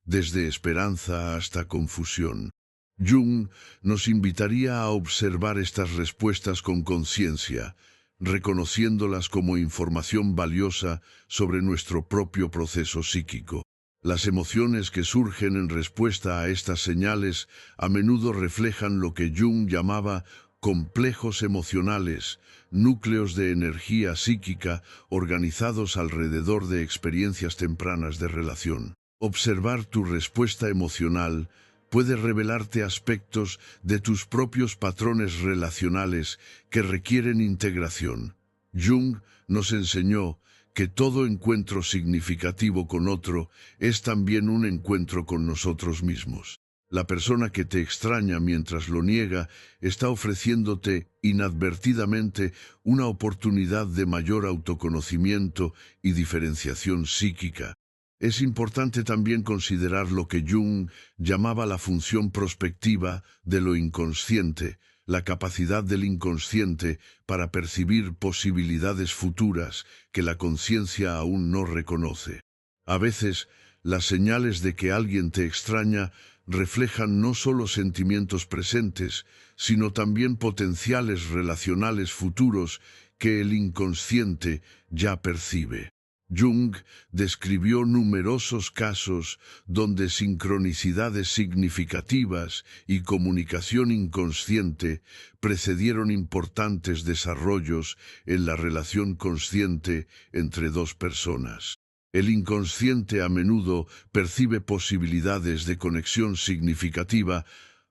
desde esperanza hasta confusión. Jung nos invitaría a observar estas respuestas con conciencia, reconociéndolas como información valiosa sobre nuestro propio proceso psíquico. Las emociones que surgen en respuesta a estas señales a menudo reflejan lo que Jung llamaba complejos emocionales, núcleos de energía psíquica organizados alrededor de experiencias tempranas de relación. Observar tu respuesta emocional puede revelarte aspectos de tus propios patrones relacionales que requieren integración. Jung nos enseñó que todo encuentro significativo con otro es también un encuentro con nosotros mismos. La persona que te extraña mientras lo niega está ofreciéndote inadvertidamente una oportunidad de mayor autoconocimiento y diferenciación psíquica. Es importante también considerar lo que Jung llamaba la función prospectiva de lo inconsciente, la capacidad del inconsciente para percibir posibilidades futuras que la conciencia aún no reconoce. A veces, las señales de que alguien te extraña reflejan no solo sentimientos presentes, sino también potenciales relacionales futuros que el inconsciente ya percibe. Jung describió numerosos casos donde sincronicidades significativas y comunicación inconsciente precedieron importantes desarrollos en la relación consciente entre dos personas. El inconsciente a menudo percibe posibilidades de conexión significativa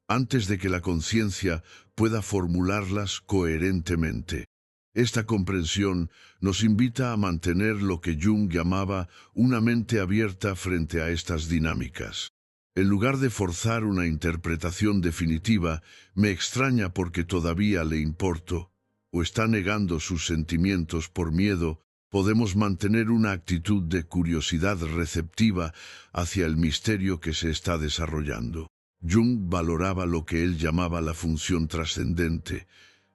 antes de que la conciencia pueda formularlas coherentemente. Esta comprensión nos invita a mantener lo que Jung llamaba una mente abierta frente a estas dinámicas. En lugar de forzar una interpretación definitiva, me extraña porque todavía le importo, o está negando sus sentimientos por miedo, podemos mantener una actitud de curiosidad receptiva hacia el misterio que se está desarrollando. Jung valoraba lo que él llamaba la función trascendente,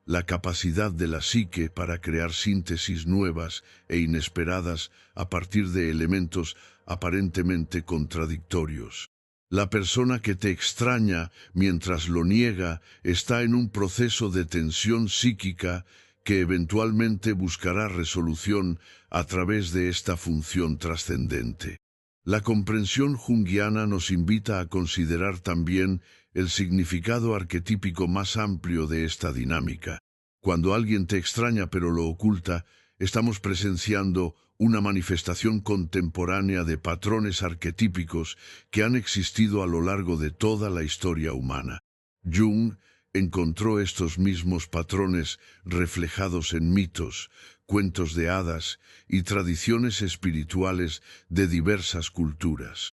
la capacidad de la psique para crear síntesis nuevas e inesperadas a partir de elementos aparentemente contradictorios. La persona que te extraña mientras lo niega está en un proceso de tensión psíquica que eventualmente buscará resolución a través de esta función trascendente. La comprensión junguiana nos invita a considerar también el significado arquetípico más amplio de esta dinámica. Cuando alguien te extraña pero lo oculta, estamos presenciando una manifestación contemporánea de patrones arquetípicos que han existido a lo largo de toda la historia humana. Jung encontró estos mismos patrones reflejados en mitos, cuentos de hadas y tradiciones espirituales de diversas culturas.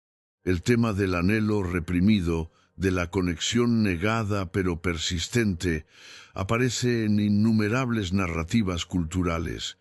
El tema del anhelo reprimido, de la conexión negada pero persistente, aparece en innumerables narrativas culturales,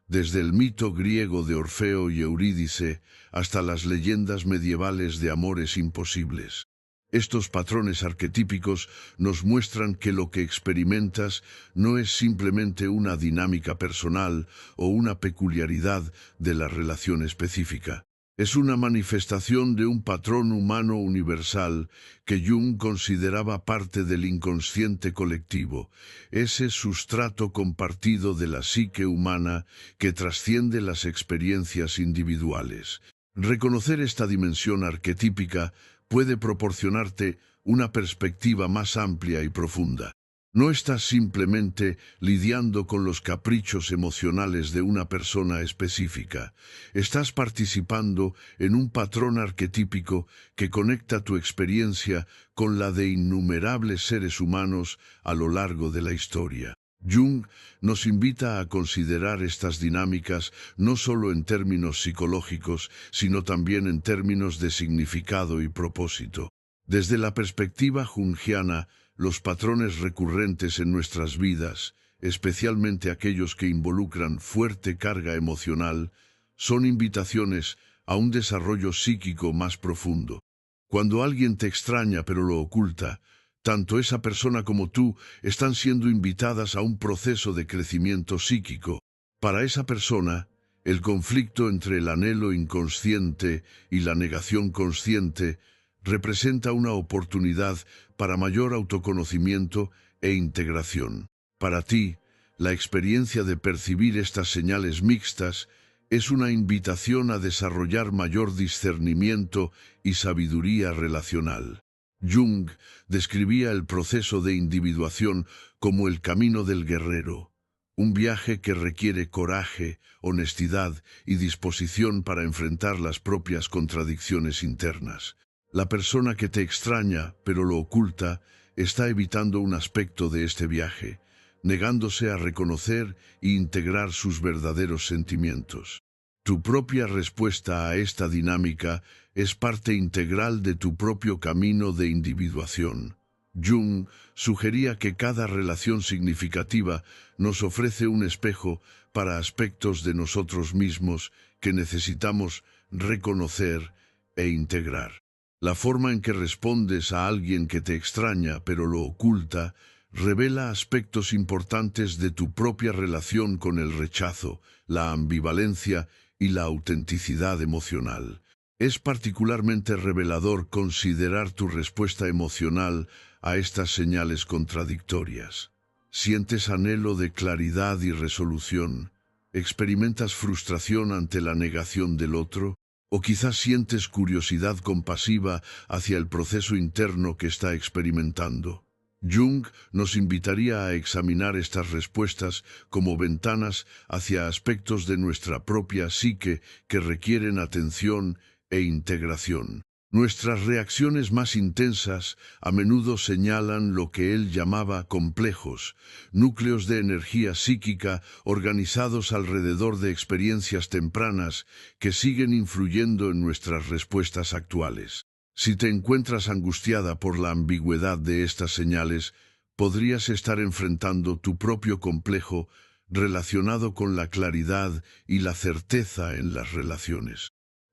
desde el mito griego de Orfeo y Eurídice hasta las leyendas medievales de amores imposibles. Estos patrones arquetípicos nos muestran que lo que experimentas no es simplemente una dinámica personal o una peculiaridad de la relación específica. Es una manifestación de un patrón humano universal que Jung consideraba parte del inconsciente colectivo, ese sustrato compartido de la psique humana que trasciende las experiencias individuales. Reconocer esta dimensión arquetípica puede proporcionarte una perspectiva más amplia y profunda. No estás simplemente lidiando con los caprichos emocionales de una persona específica. Estás participando en un patrón arquetípico que conecta tu experiencia con la de innumerables seres humanos a lo largo de la historia. Jung nos invita a considerar estas dinámicas no solo en términos psicológicos, sino también en términos de significado y propósito. Desde la perspectiva junguiana, los patrones recurrentes en nuestras vidas, especialmente aquellos que involucran fuerte carga emocional, son invitaciones a un desarrollo psíquico más profundo. Cuando alguien te extraña pero lo oculta, tanto esa persona como tú están siendo invitadas a un proceso de crecimiento psíquico. Para esa persona, el conflicto entre el anhelo inconsciente y la negación consciente representa una oportunidad para mayor autoconocimiento e integración. Para ti, la experiencia de percibir estas señales mixtas es una invitación a desarrollar mayor discernimiento y sabiduría relacional. Jung describía el proceso de individuación como el camino del guerrero, un viaje que requiere coraje, honestidad y disposición para enfrentar las propias contradicciones internas. La persona que te extraña, pero lo oculta, está evitando un aspecto de este viaje, negándose a reconocer e integrar sus verdaderos sentimientos. Tu propia respuesta a esta dinámica es parte integral de tu propio camino de individuación. Jung sugería que cada relación significativa nos ofrece un espejo para aspectos de nosotros mismos que necesitamos reconocer e integrar. La forma en que respondes a alguien que te extraña pero lo oculta revela aspectos importantes de tu propia relación con el rechazo, la ambivalencia y la autenticidad emocional. Es particularmente revelador considerar tu respuesta emocional a estas señales contradictorias. ¿Sientes anhelo de claridad y resolución? ¿Experimentas frustración ante la negación del otro? ¿O quizás sientes curiosidad compasiva hacia el proceso interno que está experimentando? Jung nos invitaría a examinar estas respuestas como ventanas hacia aspectos de nuestra propia psique que requieren atención e integración. Nuestras reacciones más intensas a menudo señalan lo que él llamaba complejos, núcleos de energía psíquica organizados alrededor de experiencias tempranas que siguen influyendo en nuestras respuestas actuales. Si te encuentras angustiada por la ambigüedad de estas señales, podrías estar enfrentando tu propio complejo relacionado con la claridad y la certeza en las relaciones.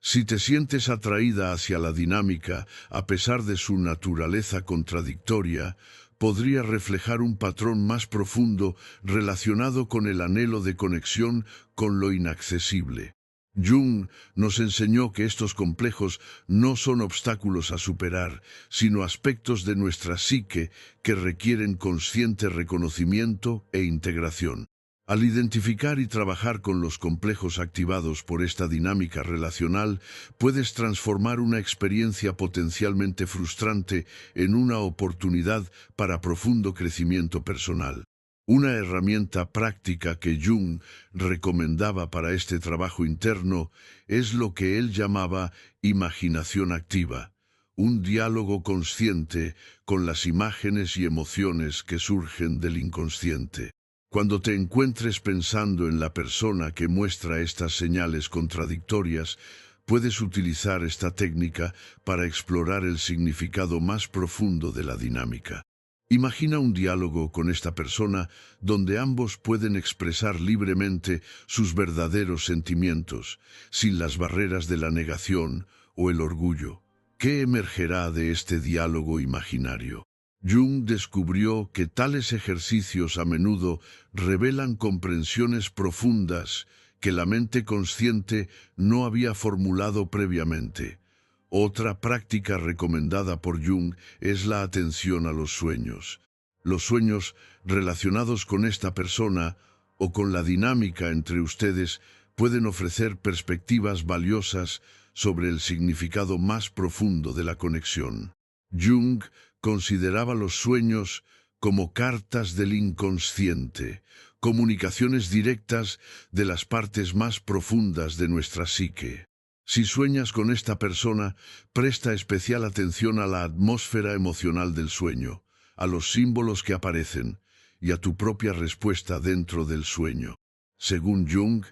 Si te sientes atraída hacia la dinámica, a pesar de su naturaleza contradictoria, podría reflejar un patrón más profundo relacionado con el anhelo de conexión con lo inaccesible. Jung nos enseñó que estos complejos no son obstáculos a superar, sino aspectos de nuestra psique que requieren consciente reconocimiento e integración. Al identificar y trabajar con los complejos activados por esta dinámica relacional, puedes transformar una experiencia potencialmente frustrante en una oportunidad para profundo crecimiento personal. Una herramienta práctica que Jung recomendaba para este trabajo interno es lo que él llamaba imaginación activa, un diálogo consciente con las imágenes y emociones que surgen del inconsciente. Cuando te encuentres pensando en la persona que muestra estas señales contradictorias, puedes utilizar esta técnica para explorar el significado más profundo de la dinámica. Imagina un diálogo con esta persona donde ambos pueden expresar libremente sus verdaderos sentimientos, sin las barreras de la negación o el orgullo. ¿Qué emergerá de este diálogo imaginario? Jung descubrió que tales ejercicios a menudo revelan comprensiones profundas que la mente consciente no había formulado previamente. Otra práctica recomendada por Jung es la atención a los sueños. Los sueños relacionados con esta persona o con la dinámica entre ustedes pueden ofrecer perspectivas valiosas sobre el significado más profundo de la conexión. Jung consideraba los sueños como cartas del inconsciente, comunicaciones directas de las partes más profundas de nuestra psique. Si sueñas con esta persona, presta especial atención a la atmósfera emocional del sueño, a los símbolos que aparecen y a tu propia respuesta dentro del sueño. Según Jung,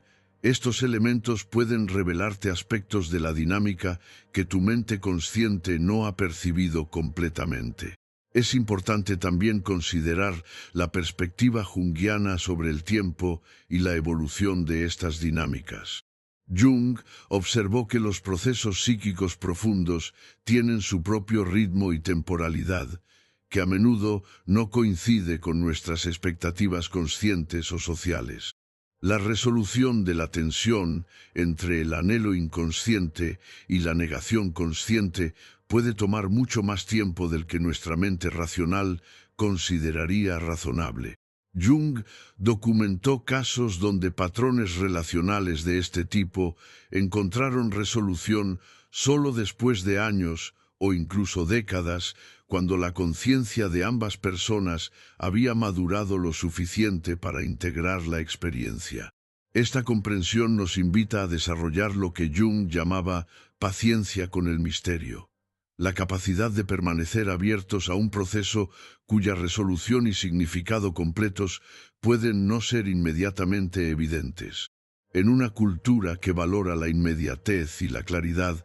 Estos elementos pueden revelarte aspectos de la dinámica que tu mente consciente no ha percibido completamente. Es importante también considerar la perspectiva junguiana sobre el tiempo y la evolución de estas dinámicas. Jung observó que los procesos psíquicos profundos tienen su propio ritmo y temporalidad, que a menudo no coincide con nuestras expectativas conscientes o sociales. La resolución de la tensión entre el anhelo inconsciente y la negación consciente puede tomar mucho más tiempo del que nuestra mente racional consideraría razonable. Jung documentó casos donde patrones relacionales de este tipo encontraron resolución solo después de años o incluso décadas, cuando la conciencia de ambas personas había madurado lo suficiente para integrar la experiencia. Esta comprensión nos invita a desarrollar lo que Jung llamaba paciencia con el misterio, la capacidad de permanecer abiertos a un proceso cuya resolución y significado completos pueden no ser inmediatamente evidentes. En una cultura que valora la inmediatez y la claridad,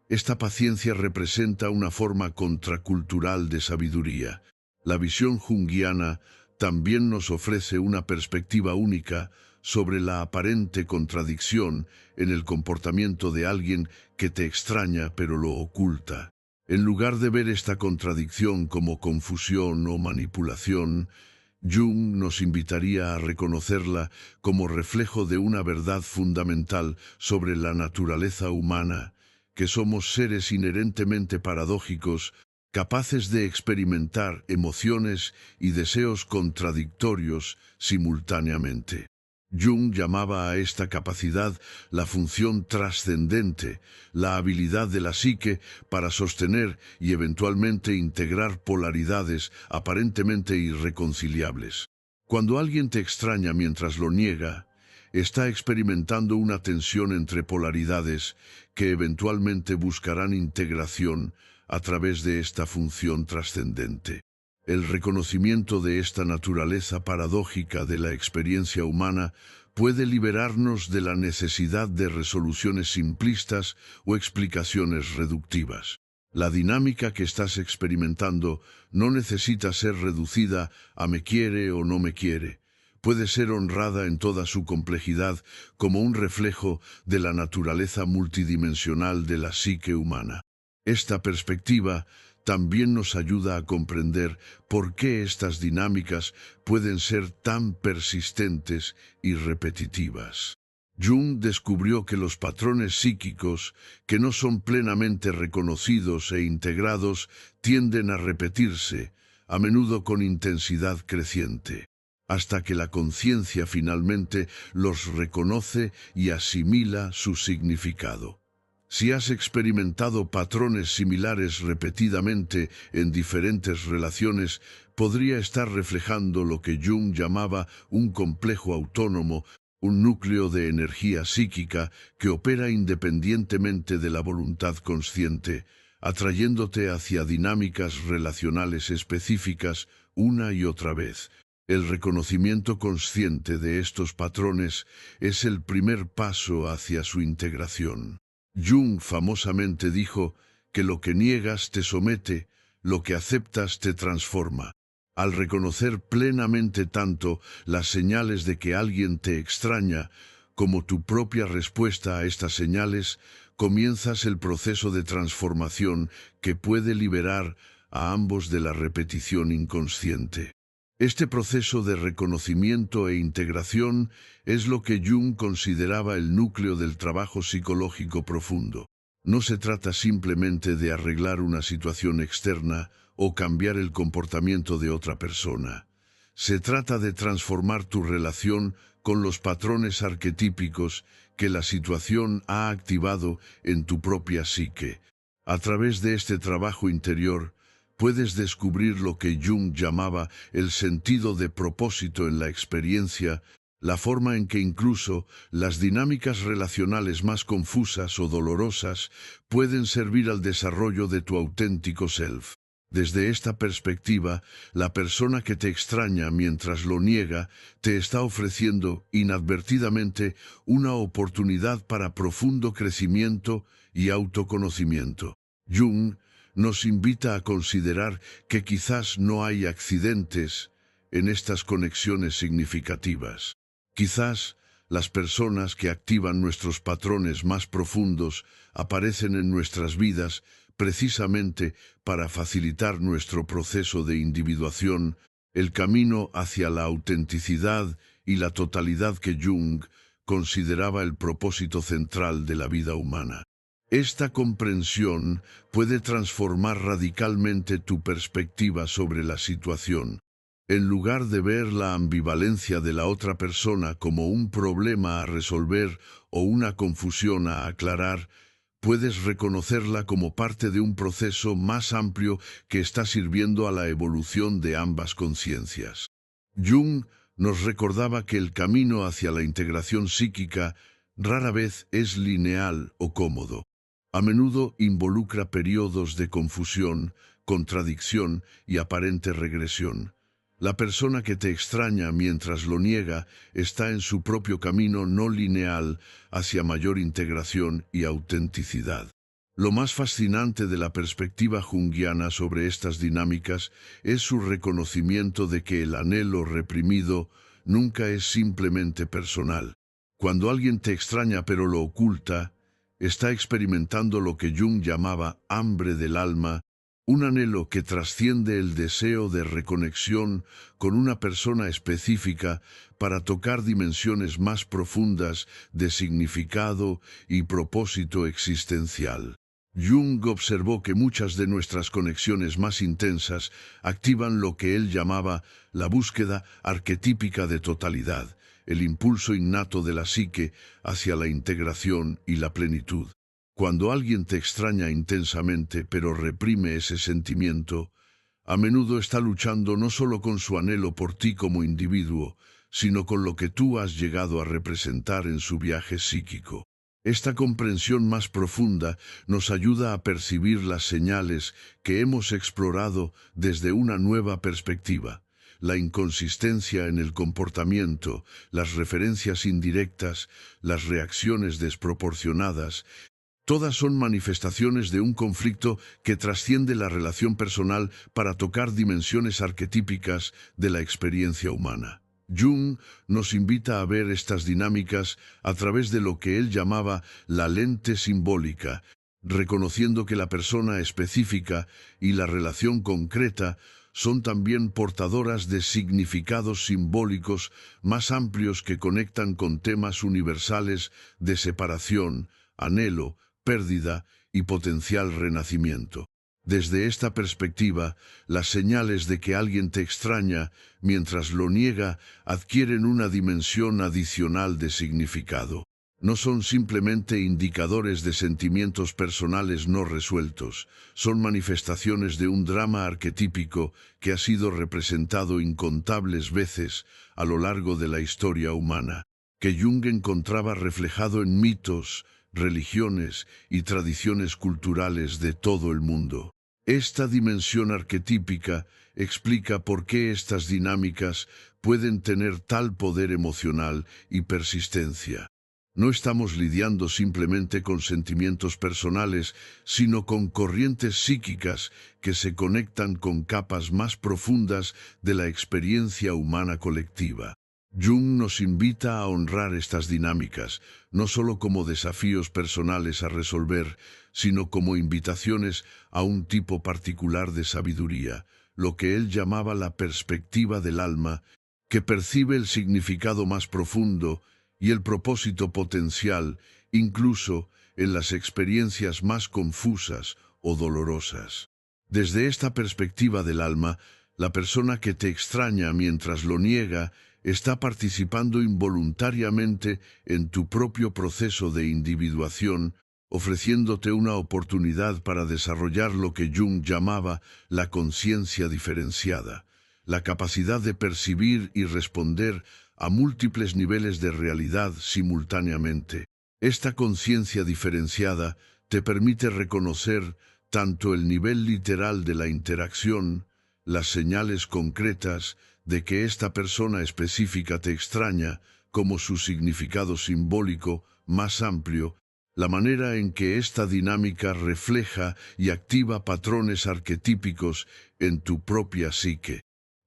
esta paciencia representa una forma contracultural de sabiduría. La visión junguiana también nos ofrece una perspectiva única sobre la aparente contradicción en el comportamiento de alguien que te extraña pero lo oculta. En lugar de ver esta contradicción como confusión o manipulación, Jung nos invitaría a reconocerla como reflejo de una verdad fundamental sobre la naturaleza humana, que somos seres inherentemente paradójicos, capaces de experimentar emociones y deseos contradictorios simultáneamente. Jung llamaba a esta capacidad la función trascendente, la habilidad de la psique para sostener y eventualmente integrar polaridades aparentemente irreconciliables. Cuando alguien te extraña mientras lo niega, está experimentando una tensión entre polaridades que eventualmente buscarán integración a través de esta función trascendente. El reconocimiento de esta naturaleza paradójica de la experiencia humana puede liberarnos de la necesidad de resoluciones simplistas o explicaciones reductivas. La dinámica que estás experimentando no necesita ser reducida a me quiere o no me quiere. Puede ser honrada en toda su complejidad como un reflejo de la naturaleza multidimensional de la psique humana. Esta perspectiva también nos ayuda a comprender por qué estas dinámicas pueden ser tan persistentes y repetitivas. Jung descubrió que los patrones psíquicos, que no son plenamente reconocidos e integrados, tienden a repetirse, a menudo con intensidad creciente, hasta que la conciencia finalmente los reconoce y asimila su significado. Si has experimentado patrones similares repetidamente en diferentes relaciones, podría estar reflejando lo que Jung llamaba un complejo autónomo, un núcleo de energía psíquica que opera independientemente de la voluntad consciente, atrayéndote hacia dinámicas relacionales específicas una y otra vez. El reconocimiento consciente de estos patrones es el primer paso hacia su integración. Jung famosamente dijo que lo que niegas te somete, lo que aceptas te transforma. Al reconocer plenamente tanto las señales de que alguien te extraña como tu propia respuesta a estas señales, comienzas el proceso de transformación que puede liberar a ambos de la repetición inconsciente. Este proceso de reconocimiento e integración es lo que Jung consideraba el núcleo del trabajo psicológico profundo. No se trata simplemente de arreglar una situación externa o cambiar el comportamiento de otra persona. Se trata de transformar tu relación con los patrones arquetípicos que la situación ha activado en tu propia psique. A través de este trabajo interior, puedes descubrir lo que Jung llamaba el sentido de propósito en la experiencia, la forma en que incluso las dinámicas relacionales más confusas o dolorosas pueden servir al desarrollo de tu auténtico self. Desde esta perspectiva, la persona que te extraña mientras lo niega te está ofreciendo inadvertidamente una oportunidad para profundo crecimiento y autoconocimiento. Jung nos invita a considerar que quizás no hay accidentes en estas conexiones significativas. Quizás las personas que activan nuestros patrones más profundos aparecen en nuestras vidas precisamente para facilitar nuestro proceso de individuación, el camino hacia la autenticidad y la totalidad que Jung consideraba el propósito central de la vida humana. Esta comprensión puede transformar radicalmente tu perspectiva sobre la situación. En lugar de ver la ambivalencia de la otra persona como un problema a resolver o una confusión a aclarar, puedes reconocerla como parte de un proceso más amplio que está sirviendo a la evolución de ambas conciencias. Jung nos recordaba que el camino hacia la integración psíquica rara vez es lineal o cómodo. A menudo involucra periodos de confusión, contradicción y aparente regresión. La persona que te extraña mientras lo niega está en su propio camino no lineal hacia mayor integración y autenticidad. Lo más fascinante de la perspectiva junguiana sobre estas dinámicas es su reconocimiento de que el anhelo reprimido nunca es simplemente personal. Cuando alguien te extraña pero lo oculta, está experimentando lo que Jung llamaba hambre del alma, un anhelo que trasciende el deseo de reconexión con una persona específica para tocar dimensiones más profundas de significado y propósito existencial. Jung observó que muchas de nuestras conexiones más intensas activan lo que él llamaba la búsqueda arquetípica de totalidad, el impulso innato de la psique hacia la integración y la plenitud. Cuando alguien te extraña intensamente pero reprime ese sentimiento, a menudo está luchando no solo con su anhelo por ti como individuo, sino con lo que tú has llegado a representar en su viaje psíquico. Esta comprensión más profunda nos ayuda a percibir las señales que hemos explorado desde una nueva perspectiva. La inconsistencia en el comportamiento, las referencias indirectas, las reacciones desproporcionadas, todas son manifestaciones de un conflicto que trasciende la relación personal para tocar dimensiones arquetípicas de la experiencia humana. Jung nos invita a ver estas dinámicas a través de lo que él llamaba la lente simbólica, reconociendo que la persona específica y la relación concreta son también portadoras de significados simbólicos más amplios que conectan con temas universales de separación, anhelo, pérdida y potencial renacimiento. Desde esta perspectiva, las señales de que alguien te extraña mientras lo niega adquieren una dimensión adicional de significado. No son simplemente indicadores de sentimientos personales no resueltos, son manifestaciones de un drama arquetípico que ha sido representado incontables veces a lo largo de la historia humana, que Jung encontraba reflejado en mitos, religiones y tradiciones culturales de todo el mundo. Esta dimensión arquetípica explica por qué estas dinámicas pueden tener tal poder emocional y persistencia. No estamos lidiando simplemente con sentimientos personales, sino con corrientes psíquicas que se conectan con capas más profundas de la experiencia humana colectiva. Jung nos invita a honrar estas dinámicas, no solo como desafíos personales a resolver, sino como invitaciones a un tipo particular de sabiduría, lo que él llamaba la perspectiva del alma, que percibe el significado más profundo y el propósito potencial, incluso en las experiencias más confusas o dolorosas. Desde esta perspectiva del alma, la persona que te extraña mientras lo niega está participando involuntariamente en tu propio proceso de individuación, ofreciéndote una oportunidad para desarrollar lo que Jung llamaba la conciencia diferenciada, la capacidad de percibir y responder a múltiples niveles de realidad simultáneamente. Esta conciencia diferenciada te permite reconocer Tanto el nivel literal de la interacción, las señales concretas de que esta persona específica te extraña, como su significado simbólico más amplio, la manera en que esta dinámica refleja y activa patrones arquetípicos en tu propia psique.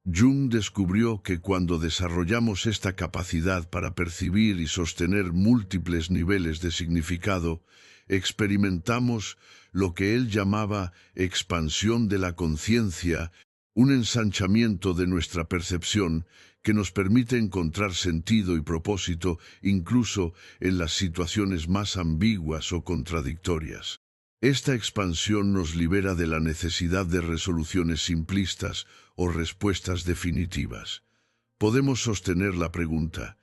Jung descubrió que cuando desarrollamos esta capacidad para percibir y sostener múltiples niveles de significado, experimentamos lo que él llamaba expansión de la conciencia, un ensanchamiento de nuestra percepción que nos permite encontrar sentido y propósito incluso en las situaciones más ambiguas o contradictorias. Esta expansión nos libera de la necesidad de resoluciones simplistas o respuestas definitivas. Podemos sostener la pregunta: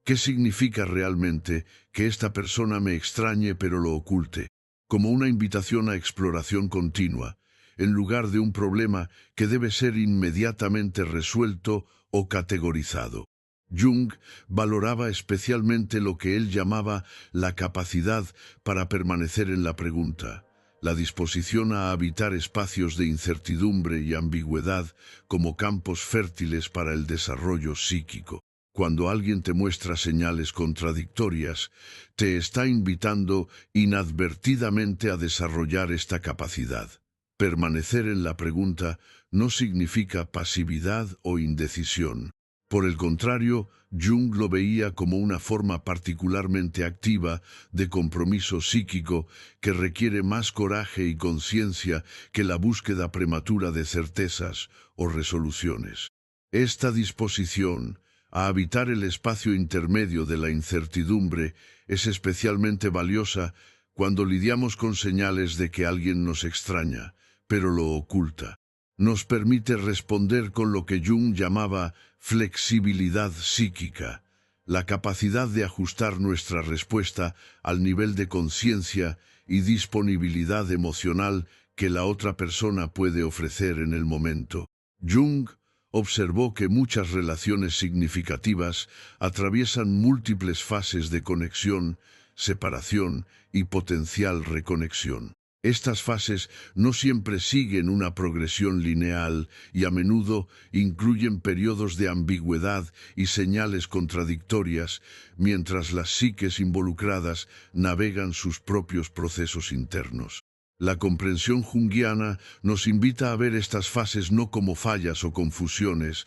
¿qué significa realmente que esta persona me extrañe pero lo oculte? Como una invitación a exploración continua, en lugar de un problema que debe ser inmediatamente resuelto o categorizado. Jung valoraba especialmente lo que él llamaba la capacidad para permanecer en la pregunta, la disposición a habitar espacios de incertidumbre y ambigüedad como campos fértiles para el desarrollo psíquico. Cuando alguien te muestra señales contradictorias, te está invitando inadvertidamente a desarrollar esta capacidad. Permanecer en la pregunta no significa pasividad o indecisión. Por el contrario, Jung lo veía como una forma particularmente activa de compromiso psíquico que requiere más coraje y conciencia que la búsqueda prematura de certezas o resoluciones. Esta disposición a habitar el espacio intermedio de la incertidumbre es especialmente valiosa cuando lidiamos con señales de que alguien nos extraña, pero lo oculta. Nos permite responder con lo que Jung llamaba flexibilidad psíquica, la capacidad de ajustar nuestra respuesta al nivel de conciencia y disponibilidad emocional que la otra persona puede ofrecer en el momento. Jung observó que muchas relaciones significativas atraviesan múltiples fases de conexión, separación y potencial reconexión. Estas fases no siempre siguen una progresión lineal y a menudo incluyen periodos de ambigüedad y señales contradictorias, mientras las psiques involucradas navegan sus propios procesos internos. La comprensión junguiana nos invita a ver estas fases no como fallas o confusiones,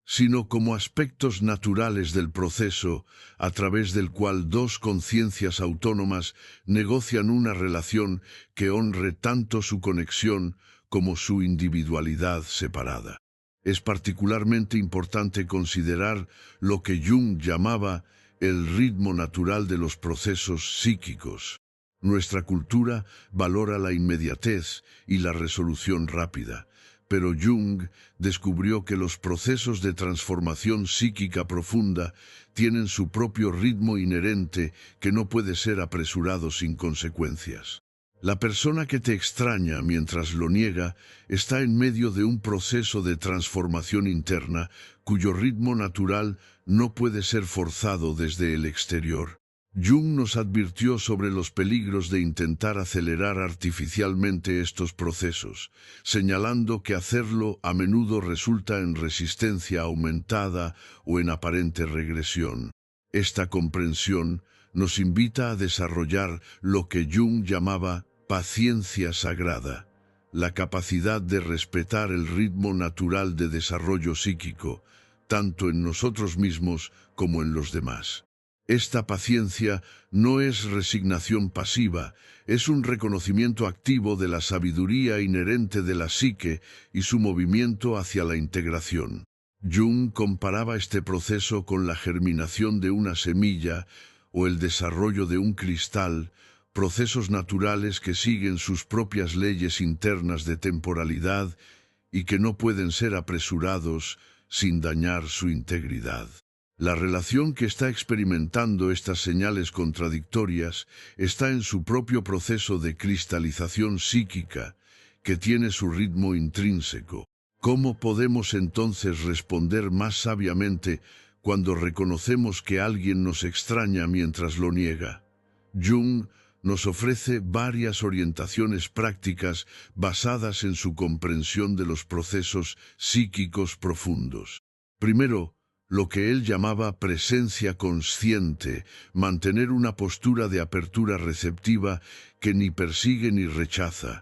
sino como aspectos naturales del proceso a través del cual dos conciencias autónomas negocian una relación que honre tanto su conexión como su individualidad separada. Es particularmente importante considerar lo que Jung llamaba el ritmo natural de los procesos psíquicos. Nuestra cultura valora la inmediatez y la resolución rápida, pero Jung descubrió que los procesos de transformación psíquica profunda tienen su propio ritmo inherente que no puede ser apresurado sin consecuencias. La persona que te extraña mientras lo niega está en medio de un proceso de transformación interna cuyo ritmo natural no puede ser forzado desde el exterior. Jung nos advirtió sobre los peligros de intentar acelerar artificialmente estos procesos, señalando que hacerlo a menudo resulta en resistencia aumentada o en aparente regresión. Esta comprensión nos invita a desarrollar lo que Jung llamaba paciencia sagrada, la capacidad de respetar el ritmo natural de desarrollo psíquico, tanto en nosotros mismos como en los demás. Esta paciencia no es resignación pasiva, es un reconocimiento activo de la sabiduría inherente de la psique y su movimiento hacia la integración. Jung comparaba este proceso con la germinación de una semilla o el desarrollo de un cristal, procesos naturales que siguen sus propias leyes internas de temporalidad y que no pueden ser apresurados sin dañar su integridad. La relación que está experimentando estas señales contradictorias está en su propio proceso de cristalización psíquica, que tiene su ritmo intrínseco. ¿Cómo podemos entonces responder más sabiamente cuando reconocemos que alguien nos extraña mientras lo niega? Jung nos ofrece varias orientaciones prácticas basadas en su comprensión de los procesos psíquicos profundos. Primero, lo que él llamaba presencia consciente, mantener una postura de apertura receptiva que ni persigue ni rechaza,